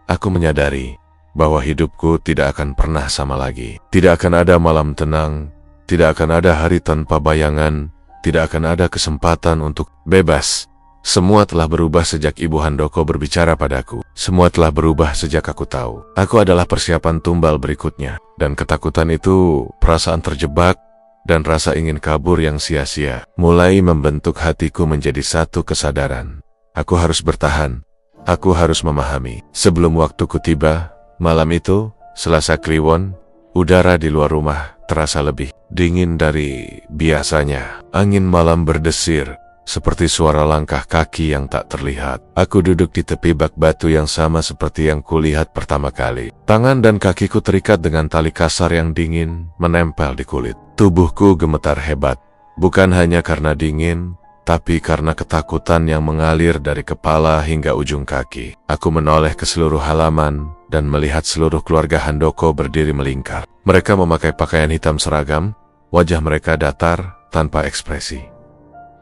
aku menyadari bahwa hidupku tidak akan pernah sama lagi. Tidak akan ada malam tenang, tidak akan ada hari tanpa bayangan, tidak akan ada kesempatan untuk bebas. Semua telah berubah sejak Ibu Handoko berbicara padaku. Semua telah berubah sejak aku tahu aku adalah persiapan tumbal berikutnya. Dan ketakutan itu, perasaan terjebak, dan rasa ingin kabur yang sia-sia mulai membentuk hatiku menjadi satu kesadaran. Aku harus bertahan. Aku harus memahami. Sebelum waktuku tiba, malam itu, Selasa Kliwon, udara di luar rumah terasa lebih dingin dari biasanya. Angin malam berdesir, seperti suara langkah kaki yang tak terlihat. Aku duduk di tepi bak batu yang sama seperti yang kulihat pertama kali. Tangan dan kakiku terikat dengan tali kasar yang dingin menempel di kulit. Tubuhku gemetar hebat, bukan hanya karena dingin, tapi karena ketakutan yang mengalir dari kepala hingga ujung kaki. Aku menoleh ke seluruh halaman dan melihat seluruh keluarga Handoko berdiri melingkar. Mereka memakai pakaian hitam seragam, wajah mereka datar, tanpa ekspresi.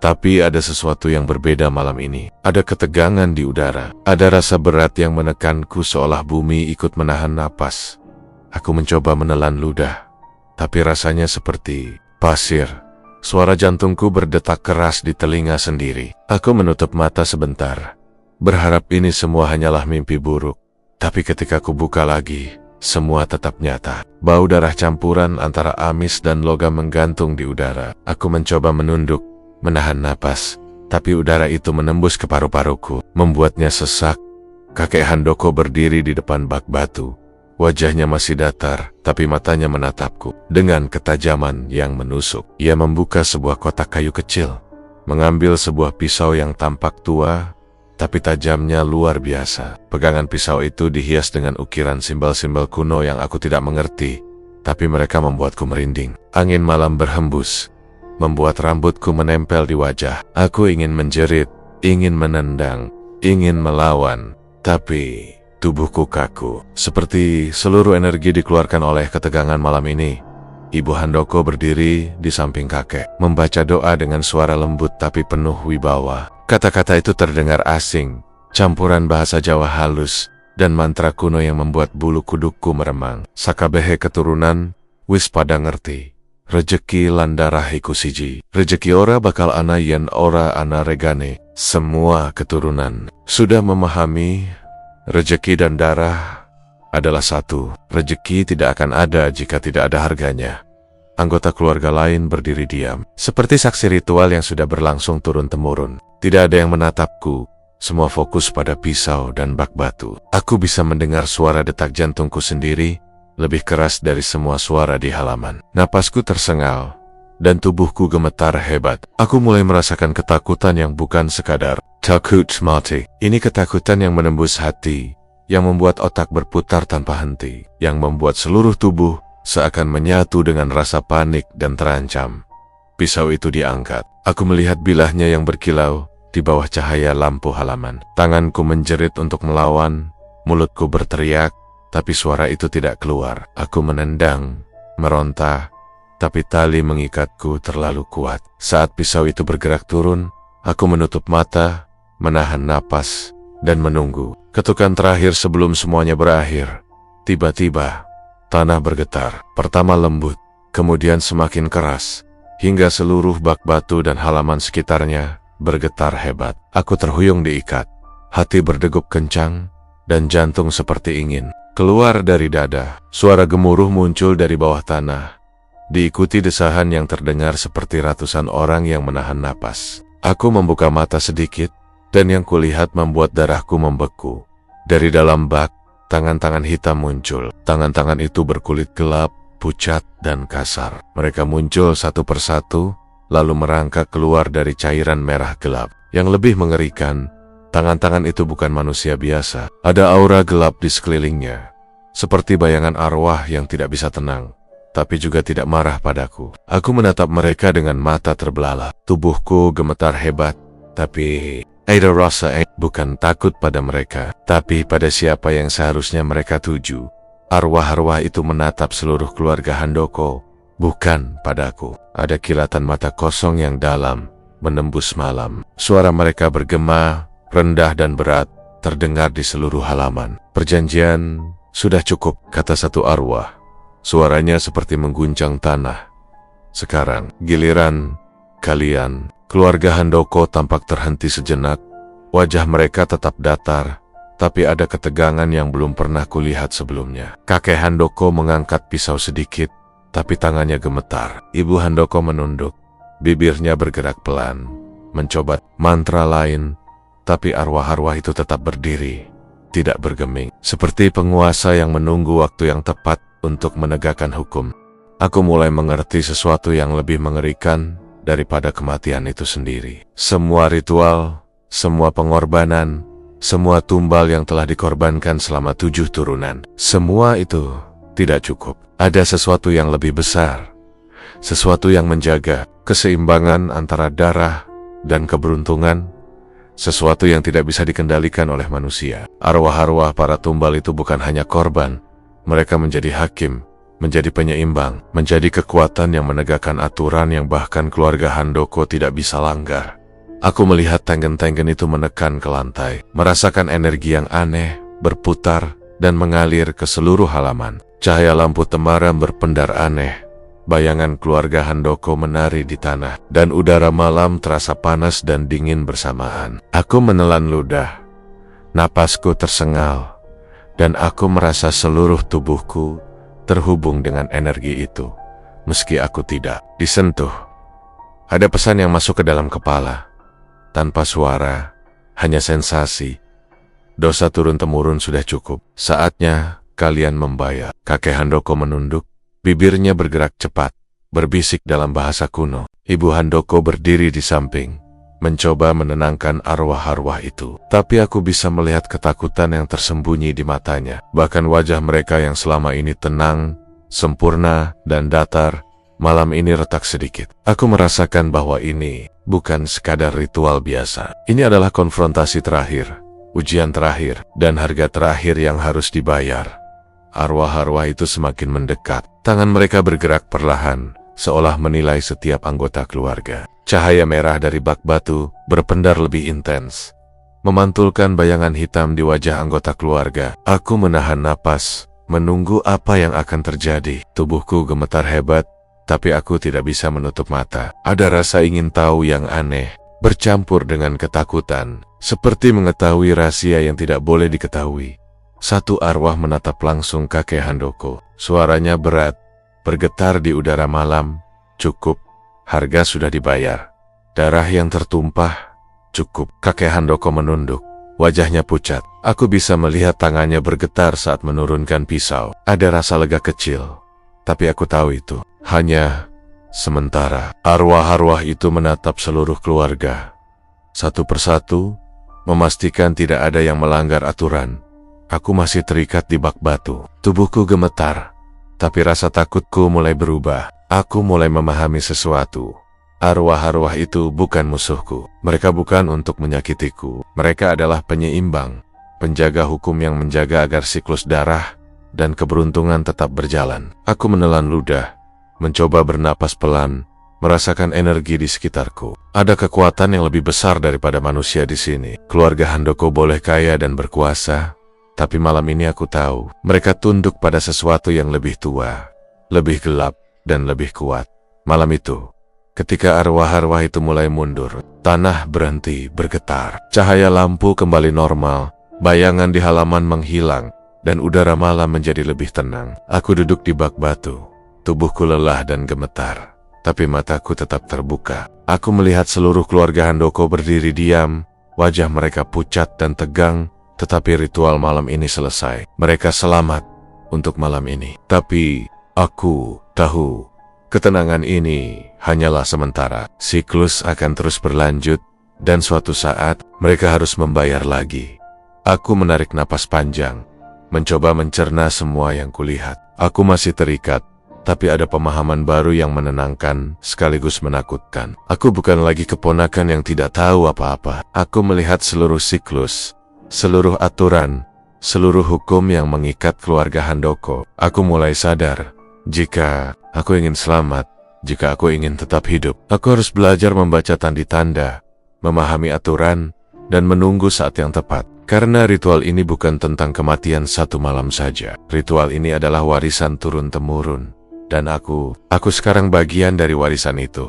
Tapi ada sesuatu yang berbeda malam ini. Ada ketegangan di udara. Ada rasa berat yang menekanku seolah bumi ikut menahan napas. Aku mencoba menelan ludah, tapi rasanya seperti pasir. Suara jantungku berdetak keras di telinga sendiri. Aku menutup mata sebentar, berharap ini semua hanyalah mimpi buruk. Tapi ketika aku buka lagi, semua tetap nyata. Bau darah campuran antara amis dan logam menggantung di udara. Aku mencoba menunduk, menahan napas, tapi udara itu menembus ke paru-paruku, membuatnya sesak. Kakek Handoko berdiri di depan bak batu. Wajahnya masih datar, tapi matanya menatapku dengan ketajaman yang menusuk. Ia membuka sebuah kotak kayu kecil, mengambil sebuah pisau yang tampak tua, tapi tajamnya luar biasa. Pegangan pisau itu dihias dengan ukiran simbol-simbol kuno yang aku tidak mengerti, tapi mereka membuatku merinding. Angin malam berhembus, membuat rambutku menempel di wajah. Aku ingin menjerit, ingin menendang, ingin melawan, tapi tubuhku kaku. Seperti seluruh energi dikeluarkan oleh ketegangan malam ini. Ibu Handoko berdiri di samping kakek, membaca doa dengan suara lembut tapi penuh wibawa. Kata-kata itu terdengar asing, campuran bahasa Jawa halus, dan mantra kuno yang membuat bulu kudukku meremang. Sakabehe keturunan, wis pada ngerti. Rejeki landarah iku siji. Rejeki ora bakal ana yen ora ana regane. Semua keturunan sudah memahami rejeki dan darah adalah satu. Rejeki tidak akan ada jika tidak ada harganya. Anggota keluarga lain berdiri diam, seperti saksi ritual yang sudah berlangsung turun-temurun. Tidak ada yang menatapku, semua fokus pada pisau dan bak batu. Aku bisa mendengar suara detak jantungku sendiri, lebih keras dari semua suara di halaman. Napasku tersengal, dan tubuhku gemetar hebat. Aku mulai merasakan ketakutan yang bukan sekadar takut mati. Ini ketakutan yang menembus hati, yang membuat otak berputar tanpa henti, yang membuat seluruh tubuh seakan menyatu dengan rasa panik dan terancam. Pisau itu diangkat. Aku melihat bilahnya yang berkilau di bawah cahaya lampu halaman. Tanganku menjerit untuk melawan, mulutku berteriak, tapi suara itu tidak keluar. Aku menendang, meronta, tapi tali mengikatku terlalu kuat. Saat pisau itu bergerak turun, aku menutup mata, menahan napas, dan menunggu. Ketukan terakhir sebelum semuanya berakhir. Tiba-tiba, tanah bergetar. Pertama lembut, kemudian semakin keras, hingga seluruh bak batu dan halaman sekitarnya bergetar hebat. Aku terhuyung diikat, hati berdegup kencang, dan jantung seperti ingin keluar dari dada. Suara gemuruh muncul dari bawah tanah, diikuti desahan yang terdengar seperti ratusan orang yang menahan napas. Aku membuka mata sedikit, dan yang kulihat membuat darahku membeku. Dari dalam bak, tangan-tangan hitam muncul. Tangan-tangan itu berkulit gelap, pucat, dan kasar. Mereka muncul satu persatu, lalu merangkak keluar dari cairan merah gelap. Yang lebih mengerikan, tangan-tangan itu bukan manusia biasa. Ada aura gelap di sekelilingnya, seperti bayangan arwah yang tidak bisa tenang, tapi juga tidak marah padaku. Aku menatap mereka dengan mata terbelalak. Tubuhku gemetar hebat, tapi ada rasa bukan takut pada mereka, tapi pada siapa yang seharusnya mereka tuju. Arwah-arwah itu menatap seluruh keluarga Handoko, bukan padaku. Ada kilatan mata kosong yang dalam, menembus malam. Suara mereka bergema, rendah dan berat, terdengar di seluruh halaman. Perjanjian sudah cukup, kata satu arwah. Suaranya seperti mengguncang tanah. Sekarang, giliran kalian. Keluarga Handoko tampak terhenti sejenak. Wajah mereka tetap datar, tapi ada ketegangan yang belum pernah kulihat sebelumnya. Kakek Handoko mengangkat pisau sedikit, tapi tangannya gemetar. Ibu Handoko menunduk, bibirnya bergerak pelan, mencoba mantra lain, tapi arwah-arwah itu tetap berdiri, tidak bergeming, seperti penguasa yang menunggu waktu yang tepat untuk menegakkan hukum. Aku mulai mengerti sesuatu yang lebih mengerikan daripada kematian itu sendiri. Semua ritual, semua pengorbanan, semua tumbal yang telah dikorbankan selama 7 turunan, semua itu tidak cukup. Ada sesuatu yang lebih besar, sesuatu yang menjaga keseimbangan antara darah dan keberuntungan, sesuatu yang tidak bisa dikendalikan oleh manusia. Arwah-arwah para tumbal itu bukan hanya korban, mereka menjadi hakim, menjadi penyeimbang, menjadi kekuatan yang menegakkan aturan yang bahkan keluarga Handoko tidak bisa langgar. Aku melihat tenggen-tenggen itu menekan ke lantai, merasakan energi yang aneh, berputar, dan mengalir ke seluruh halaman. Cahaya lampu temaram berpendar aneh. Bayangan keluarga Handoko menari di tanah, dan udara malam terasa panas dan dingin bersamaan. Aku menelan ludah. Napasku tersengal, dan aku merasa seluruh tubuhku terhubung dengan energi itu. Meski aku tidak disentuh, ada pesan yang masuk ke dalam kepala. Tanpa suara, hanya sensasi. Dosa turun-temurun sudah cukup. Saatnya kalian membayar. Kakek Handoko menunduk, bibirnya bergerak cepat, berbisik dalam bahasa kuno. Ibu Handoko berdiri di samping, mencoba menenangkan arwah-arwah itu. Tapi aku bisa melihat ketakutan yang tersembunyi di matanya. Bahkan wajah mereka yang selama ini tenang, sempurna, dan datar, malam ini retak sedikit. Aku merasakan bahwa ini bukan sekadar ritual biasa. Ini adalah konfrontasi terakhir, ujian terakhir, dan harga terakhir yang harus dibayar. Arwah-arwah itu semakin mendekat. Tangan mereka bergerak perlahan, seolah menilai setiap anggota keluarga. Cahaya merah dari bak batu berpendar lebih intens, memantulkan bayangan hitam di wajah anggota keluarga. Aku menahan napas, menunggu apa yang akan terjadi. Tubuhku gemetar hebat, tapi aku tidak bisa menutup mata. Ada rasa ingin tahu yang aneh, bercampur dengan ketakutan, seperti mengetahui rahasia yang tidak boleh diketahui. Satu arwah menatap langsung kakek Handoko. Suaranya berat, bergetar di udara malam. Cukup, harga sudah dibayar. Darah yang tertumpah, cukup. Kakek Handoko menunduk, wajahnya pucat. Aku bisa melihat tangannya bergetar saat menurunkan pisau. Ada rasa lega kecil, tapi aku tahu itu hanya sementara. Arwah-arwah itu menatap seluruh keluarga, satu persatu, memastikan tidak ada yang melanggar aturan. Aku masih terikat di bak batu. Tubuhku gemetar, tapi rasa takutku mulai berubah. Aku mulai memahami sesuatu. Arwah-arwah itu bukan musuhku. Mereka bukan untuk menyakitiku. Mereka adalah penyeimbang, penjaga hukum yang menjaga agar siklus darah dan keberuntungan tetap berjalan. Aku menelan ludah, mencoba bernapas pelan, merasakan energi di sekitarku. Ada kekuatan yang lebih besar daripada manusia di sini. Keluarga Handoko boleh kaya dan berkuasa, tapi malam ini aku tahu, mereka tunduk pada sesuatu yang lebih tua, lebih gelap, dan lebih kuat. Malam itu, ketika arwah-arwah itu mulai mundur, tanah berhenti bergetar. Cahaya lampu kembali normal, bayangan di halaman menghilang, dan udara malam menjadi lebih tenang. Aku duduk di bak batu, tubuhku lelah dan gemetar, tapi mataku tetap terbuka. Aku melihat seluruh keluarga Handoko berdiri diam, wajah mereka pucat dan tegang. Tetapi ritual malam ini selesai. Mereka selamat untuk malam ini. Tapi aku tahu ketenangan ini hanyalah sementara. Siklus akan terus berlanjut, dan suatu saat mereka harus membayar lagi. Aku menarik napas panjang, mencoba mencerna semua yang kulihat. Aku masih terikat, tapi ada pemahaman baru yang menenangkan sekaligus menakutkan. Aku bukan lagi keponakan yang tidak tahu apa-apa. Aku melihat seluruh siklus, seluruh aturan, seluruh hukum yang mengikat keluarga Handoko. Aku mulai sadar, jika aku ingin selamat, jika aku ingin tetap hidup, aku harus belajar membaca tanda-tanda, memahami aturan, dan menunggu saat yang tepat. Karena ritual ini bukan tentang kematian satu malam saja. Ritual ini adalah warisan turun-temurun, dan aku sekarang bagian dari warisan itu.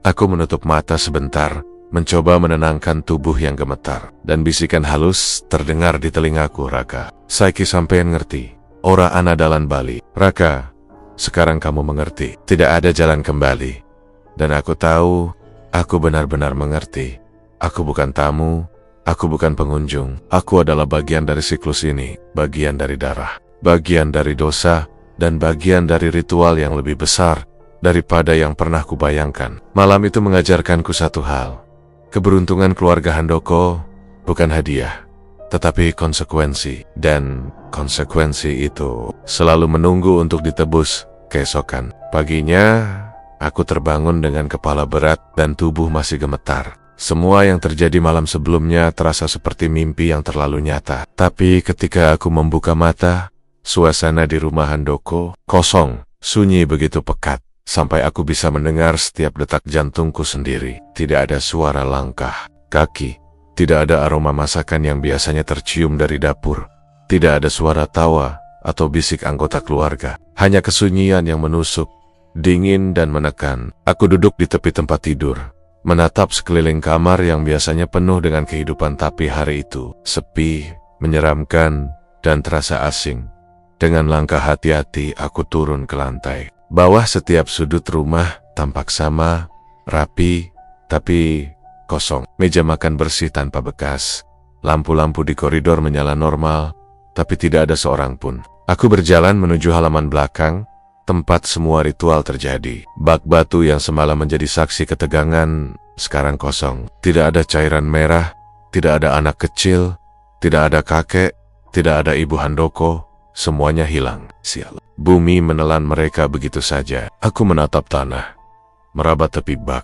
Aku menutup mata sebentar, mencoba menenangkan tubuh yang gemetar, dan bisikan halus terdengar di telingaku. Raka, saiki sampean ngerti, ora ana dalan bali. Raka, sekarang kamu mengerti, tidak ada jalan kembali. Dan aku tahu, aku benar-benar mengerti. Aku bukan tamu, aku bukan pengunjung. Aku adalah bagian dari siklus ini, bagian dari darah, bagian dari dosa, dan bagian dari ritual yang lebih besar daripada yang pernah kubayangkan. Malam itu mengajarkanku satu hal. Keberuntungan keluarga Handoko bukan hadiah, tetapi konsekuensi. Dan konsekuensi itu selalu menunggu untuk ditebus keesokan. Paginya, aku terbangun dengan kepala berat dan tubuh masih gemetar. Semua yang terjadi malam sebelumnya terasa seperti mimpi yang terlalu nyata. Tapi ketika aku membuka mata, suasana di rumah Handoko kosong. Sunyi begitu pekat, sampai aku bisa mendengar setiap detak jantungku sendiri. Tidak ada suara langkah, kaki. Tidak ada aroma masakan yang biasanya tercium dari dapur. Tidak ada suara tawa atau bisik anggota keluarga. Hanya kesunyian yang menusuk, dingin dan menekan. Aku duduk di tepi tempat tidur, menatap sekeliling kamar yang biasanya penuh dengan kehidupan, tapi hari itu sepi, menyeramkan, dan terasa asing. Dengan langkah hati-hati aku turun ke lantai. Bawah setiap sudut rumah tampak sama, rapi, tapi kosong. Meja makan bersih tanpa bekas. Lampu-lampu di koridor menyala normal, tapi tidak ada seorang pun. Aku berjalan menuju halaman belakang, tempat semua ritual terjadi. Bak batu yang semalam menjadi saksi ketegangan, sekarang kosong. Tidak ada cairan merah, tidak ada anak kecil, tidak ada kakek, tidak ada ibu Handoko, semuanya hilang. Sial. Bumi menelan mereka begitu saja. Aku menatap tanah, meraba tepi bak,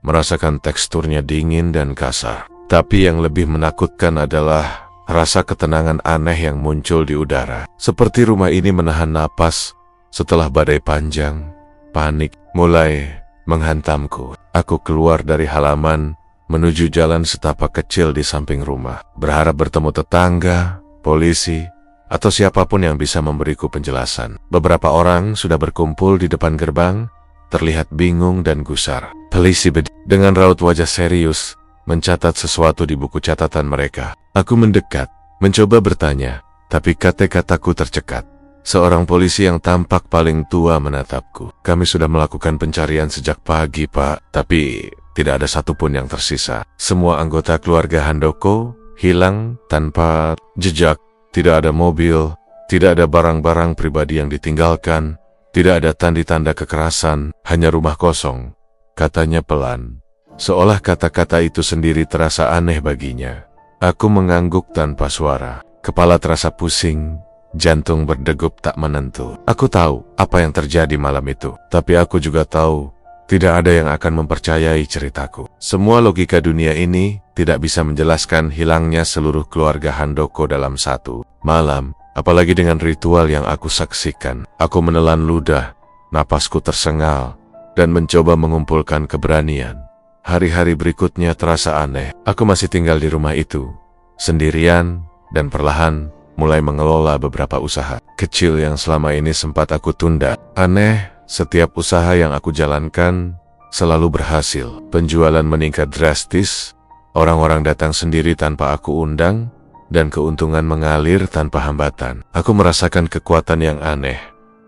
merasakan teksturnya dingin dan kasar. Tapi yang lebih menakutkan adalah rasa ketenangan aneh yang muncul di udara. Seperti rumah ini menahan napas setelah badai panjang. Panik mulai menghantamku. Aku keluar dari halaman, menuju jalan setapak kecil di samping rumah, berharap bertemu tetangga, polisi, atau siapapun yang bisa memberiku penjelasan. Beberapa orang sudah berkumpul di depan gerbang, terlihat bingung dan gusar. Polisi dengan raut wajah serius mencatat sesuatu di buku catatan mereka. Aku mendekat, mencoba bertanya, tapi kata-kataku tercekat. Seorang polisi yang tampak paling tua menatapku. Kami sudah melakukan pencarian sejak pagi, Pak, tapi tidak ada satupun yang tersisa. Semua anggota keluarga Handoko hilang tanpa jejak. Tidak ada mobil, tidak ada barang-barang pribadi yang ditinggalkan, tidak ada tanda-tanda kekerasan, hanya rumah kosong. Katanya pelan, seolah kata-kata itu sendiri terasa aneh baginya. Aku mengangguk tanpa suara. Kepala terasa pusing, jantung berdegup tak menentu. Aku tahu apa yang terjadi malam itu, tapi aku juga tahu tidak ada yang akan mempercayai ceritaku. Semua logika dunia ini tidak bisa menjelaskan hilangnya seluruh keluarga Handoko dalam satu malam, apalagi dengan ritual yang aku saksikan. Aku menelan ludah, napasku tersengal, dan mencoba mengumpulkan keberanian. Hari-hari berikutnya terasa aneh. Aku masih tinggal di rumah itu, sendirian, dan perlahan mulai mengelola beberapa usaha kecil yang selama ini sempat aku tunda. Aneh, setiap usaha yang aku jalankan selalu berhasil. Penjualan meningkat drastis, orang-orang datang sendiri tanpa aku undang, dan keuntungan mengalir tanpa hambatan. Aku merasakan kekuatan yang aneh,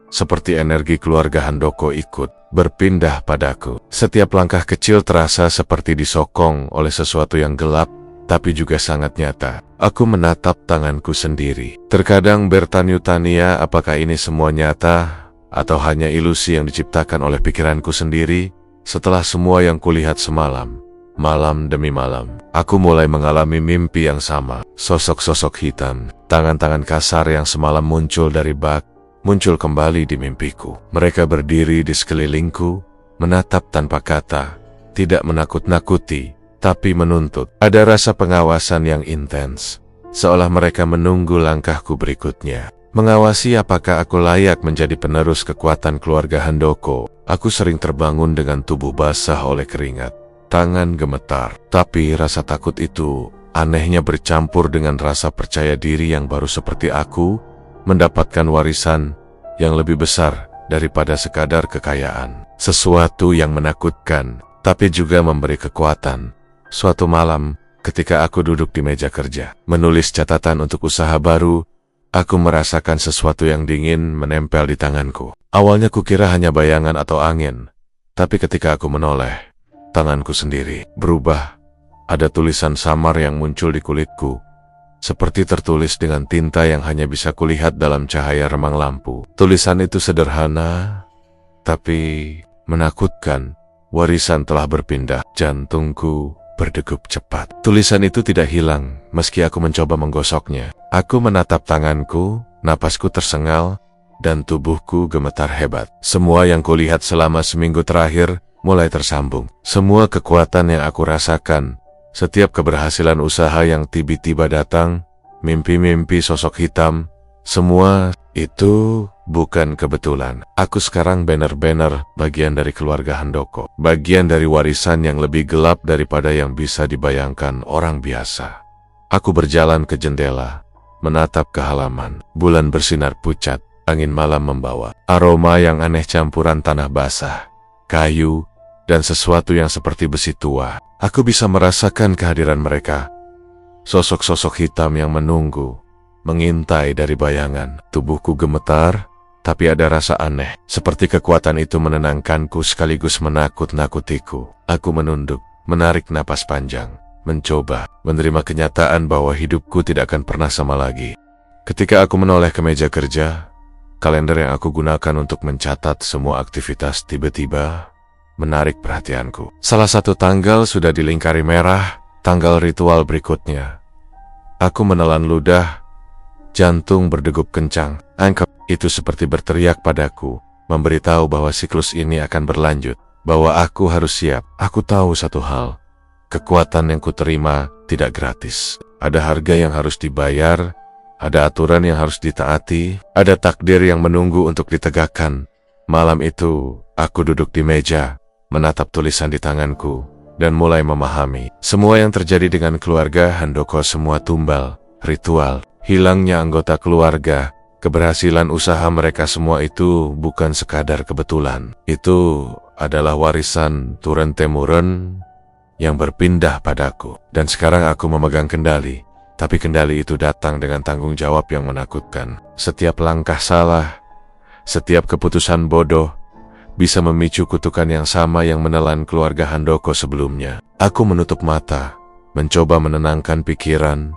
seperti energi keluarga Handoko ikut berpindah padaku. Setiap langkah kecil terasa seperti disokong oleh sesuatu yang gelap, tapi juga sangat nyata. Aku menatap tanganku sendiri. Terkadang bertanya-tanya apakah ini semua nyata, atau hanya ilusi yang diciptakan oleh pikiranku sendiri. Setelah semua yang kulihat semalam, malam demi malam, aku mulai mengalami mimpi yang sama. Sosok-sosok hitam, tangan-tangan kasar yang semalam muncul dari bak, muncul kembali di mimpiku. Mereka berdiri di sekelilingku, menatap tanpa kata, tidak menakut-nakuti, tapi menuntut. Ada rasa pengawasan yang intens, seolah mereka menunggu langkahku berikutnya. Mengawasi apakah aku layak menjadi penerus kekuatan keluarga Handoko. Aku sering terbangun dengan tubuh basah oleh keringat, tangan gemetar. Tapi rasa takut itu anehnya bercampur dengan rasa percaya diri yang baru seperti aku mendapatkan warisan yang lebih besar daripada sekadar kekayaan. Sesuatu yang menakutkan, tapi juga memberi kekuatan. Suatu malam, ketika aku duduk di meja kerja, menulis catatan untuk usaha baru, aku merasakan sesuatu yang dingin menempel di tanganku. Awalnya kukira hanya bayangan atau angin, tapi ketika aku menoleh, tanganku sendiri berubah. Ada tulisan samar yang muncul di kulitku, seperti tertulis dengan tinta yang hanya bisa kulihat dalam cahaya remang lampu. Tulisan itu sederhana, tapi menakutkan. Warisan telah berpindah. Jantungku berdegup cepat. Tulisan itu tidak hilang, meski aku mencoba menggosoknya. Aku menatap tanganku, napasku tersengal, dan tubuhku gemetar hebat. Semua yang kulihat selama seminggu terakhir mulai tersambung. Semua kekuatan yang aku rasakan, setiap keberhasilan usaha yang tiba-tiba datang, mimpi-mimpi sosok hitam, semua itu bukan kebetulan. Aku sekarang benar-benar bagian dari keluarga Handoko. Bagian dari warisan yang lebih gelap daripada yang bisa dibayangkan orang biasa. Aku berjalan ke jendela, menatap ke halaman. Bulan bersinar pucat, angin malam membawa aroma yang aneh campuran tanah basah, kayu, dan sesuatu yang seperti besi tua. Aku bisa merasakan kehadiran mereka. Sosok-sosok hitam yang menunggu, mengintai dari bayangan. Tubuhku gemetar, tapi ada rasa aneh. Seperti kekuatan itu menenangkanku sekaligus menakut-nakutiku. Aku menunduk, menarik napas panjang, mencoba menerima kenyataan bahwa hidupku tidak akan pernah sama lagi. Ketika aku menoleh ke meja kerja, kalender yang aku gunakan untuk mencatat semua aktivitas tiba-tiba menarik perhatianku. Salah satu tanggal sudah dilingkari merah, tanggal ritual berikutnya. Aku menelan ludah, jantung berdegup kencang. Angka itu seperti berteriak padaku, memberitahu bahwa siklus ini akan berlanjut, bahwa aku harus siap. Aku tahu satu hal, kekuatan yang kuterima tidak gratis. Ada harga yang harus dibayar, ada aturan yang harus ditaati, ada takdir yang menunggu untuk ditegakkan. Malam itu, aku duduk di meja, menatap tulisan di tanganku, dan mulai memahami semua yang terjadi dengan keluarga Handoko. Semua tumbal, ritual, hilangnya anggota keluarga, keberhasilan usaha mereka, semua itu bukan sekadar kebetulan. Itu adalah warisan turun-temurun yang berpindah padaku. Dan sekarang aku memegang kendali, tapi kendali itu datang dengan tanggung jawab yang menakutkan. Setiap langkah salah, setiap keputusan bodoh, bisa memicu kutukan yang sama yang menelan keluarga Handoko sebelumnya. Aku menutup mata, mencoba menenangkan pikiran,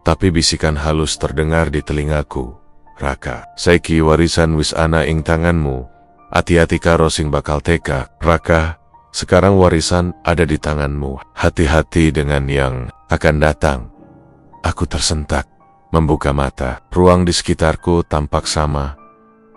tapi bisikan halus terdengar di telingaku. Raka, saiki warisan wis ana ing tanganmu. Hati-hati karo sing bakal teka. Raka, sekarang warisan ada di tanganmu. Hati-hati dengan yang akan datang. Aku tersentak, membuka mata. Ruang di sekitarku tampak sama,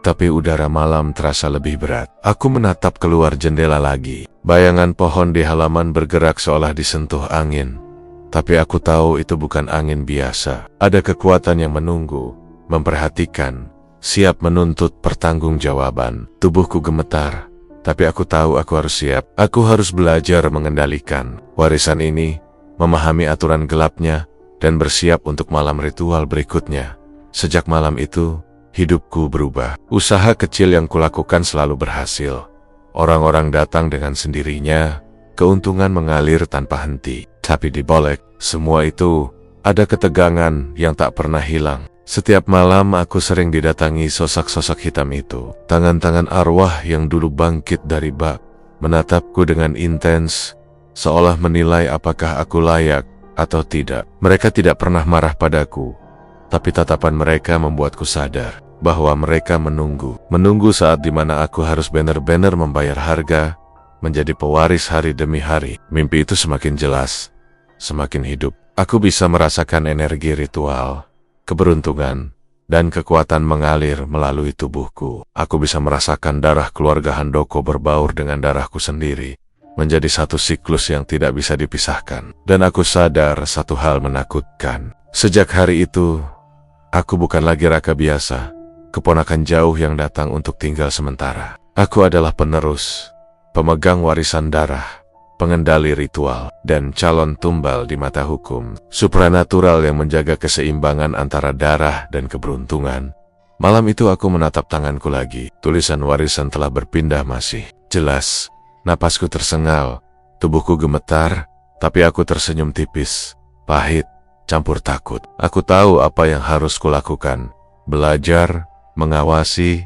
tapi udara malam terasa lebih berat. Aku menatap keluar jendela lagi. Bayangan pohon di halaman bergerak seolah disentuh angin. Tapi aku tahu itu bukan angin biasa. Ada kekuatan yang menunggu, memperhatikan, siap menuntut pertanggungjawaban. Tubuhku gemetar, tapi aku tahu aku harus siap. Aku harus belajar mengendalikan warisan ini, memahami aturan gelapnya, dan bersiap untuk malam ritual berikutnya. Sejak malam itu, hidupku berubah. Usaha kecil yang kulakukan selalu berhasil. Orang-orang datang dengan sendirinya, keuntungan mengalir tanpa henti. Tapi di balik semua itu, ada ketegangan yang tak pernah hilang. Setiap malam aku sering didatangi sosok-sosok hitam itu. Tangan-tangan arwah yang dulu bangkit dari bak, menatapku dengan intens, seolah menilai apakah aku layak atau tidak. Mereka tidak pernah marah padaku, tapi tatapan mereka membuatku sadar bahwa mereka menunggu saat dimana aku harus benar-benar membayar harga, menjadi pewaris hari demi hari. Mimpi itu semakin jelas, semakin hidup. Aku bisa merasakan energi ritual, keberuntungan, dan kekuatan mengalir melalui tubuhku. Aku bisa merasakan darah keluarga Handoko berbaur dengan darahku sendiri, menjadi satu siklus yang tidak bisa dipisahkan. Dan aku sadar satu hal menakutkan. Sejak hari itu, aku bukan lagi Raka biasa, keponakan jauh yang datang untuk tinggal sementara. Aku adalah penerus, pemegang warisan darah, pengendali ritual, dan calon tumbal di mata hukum. Supranatural yang menjaga keseimbangan antara darah dan keberuntungan. Malam itu aku menatap tanganku lagi. Tulisan warisan telah berpindah masih jelas. Napasku tersengal, tubuhku gemetar, tapi aku tersenyum tipis, pahit, campur takut. Aku tahu apa yang harus kulakukan. Belajar, mengawasi,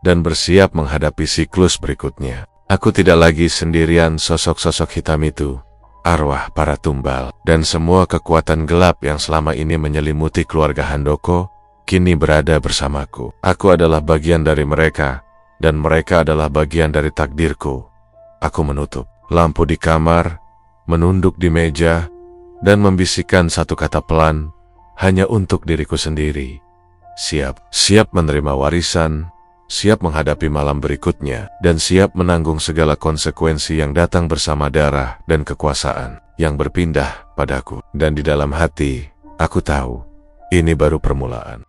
dan bersiap menghadapi siklus berikutnya. Aku tidak lagi sendirian. Sosok-sosok hitam itu, arwah para tumbal, dan semua kekuatan gelap yang selama ini menyelimuti keluarga Handoko, kini berada bersamaku. Aku adalah bagian dari mereka, dan mereka adalah bagian dari takdirku. Aku menutup lampu di kamar, menunduk di meja, dan membisikkan satu kata pelan, hanya untuk diriku sendiri. Siap menerima warisan, siap menghadapi malam berikutnya, dan siap menanggung segala konsekuensi yang datang bersama darah dan kekuasaan yang berpindah padaku. Dan di dalam hati, aku tahu, ini baru permulaan.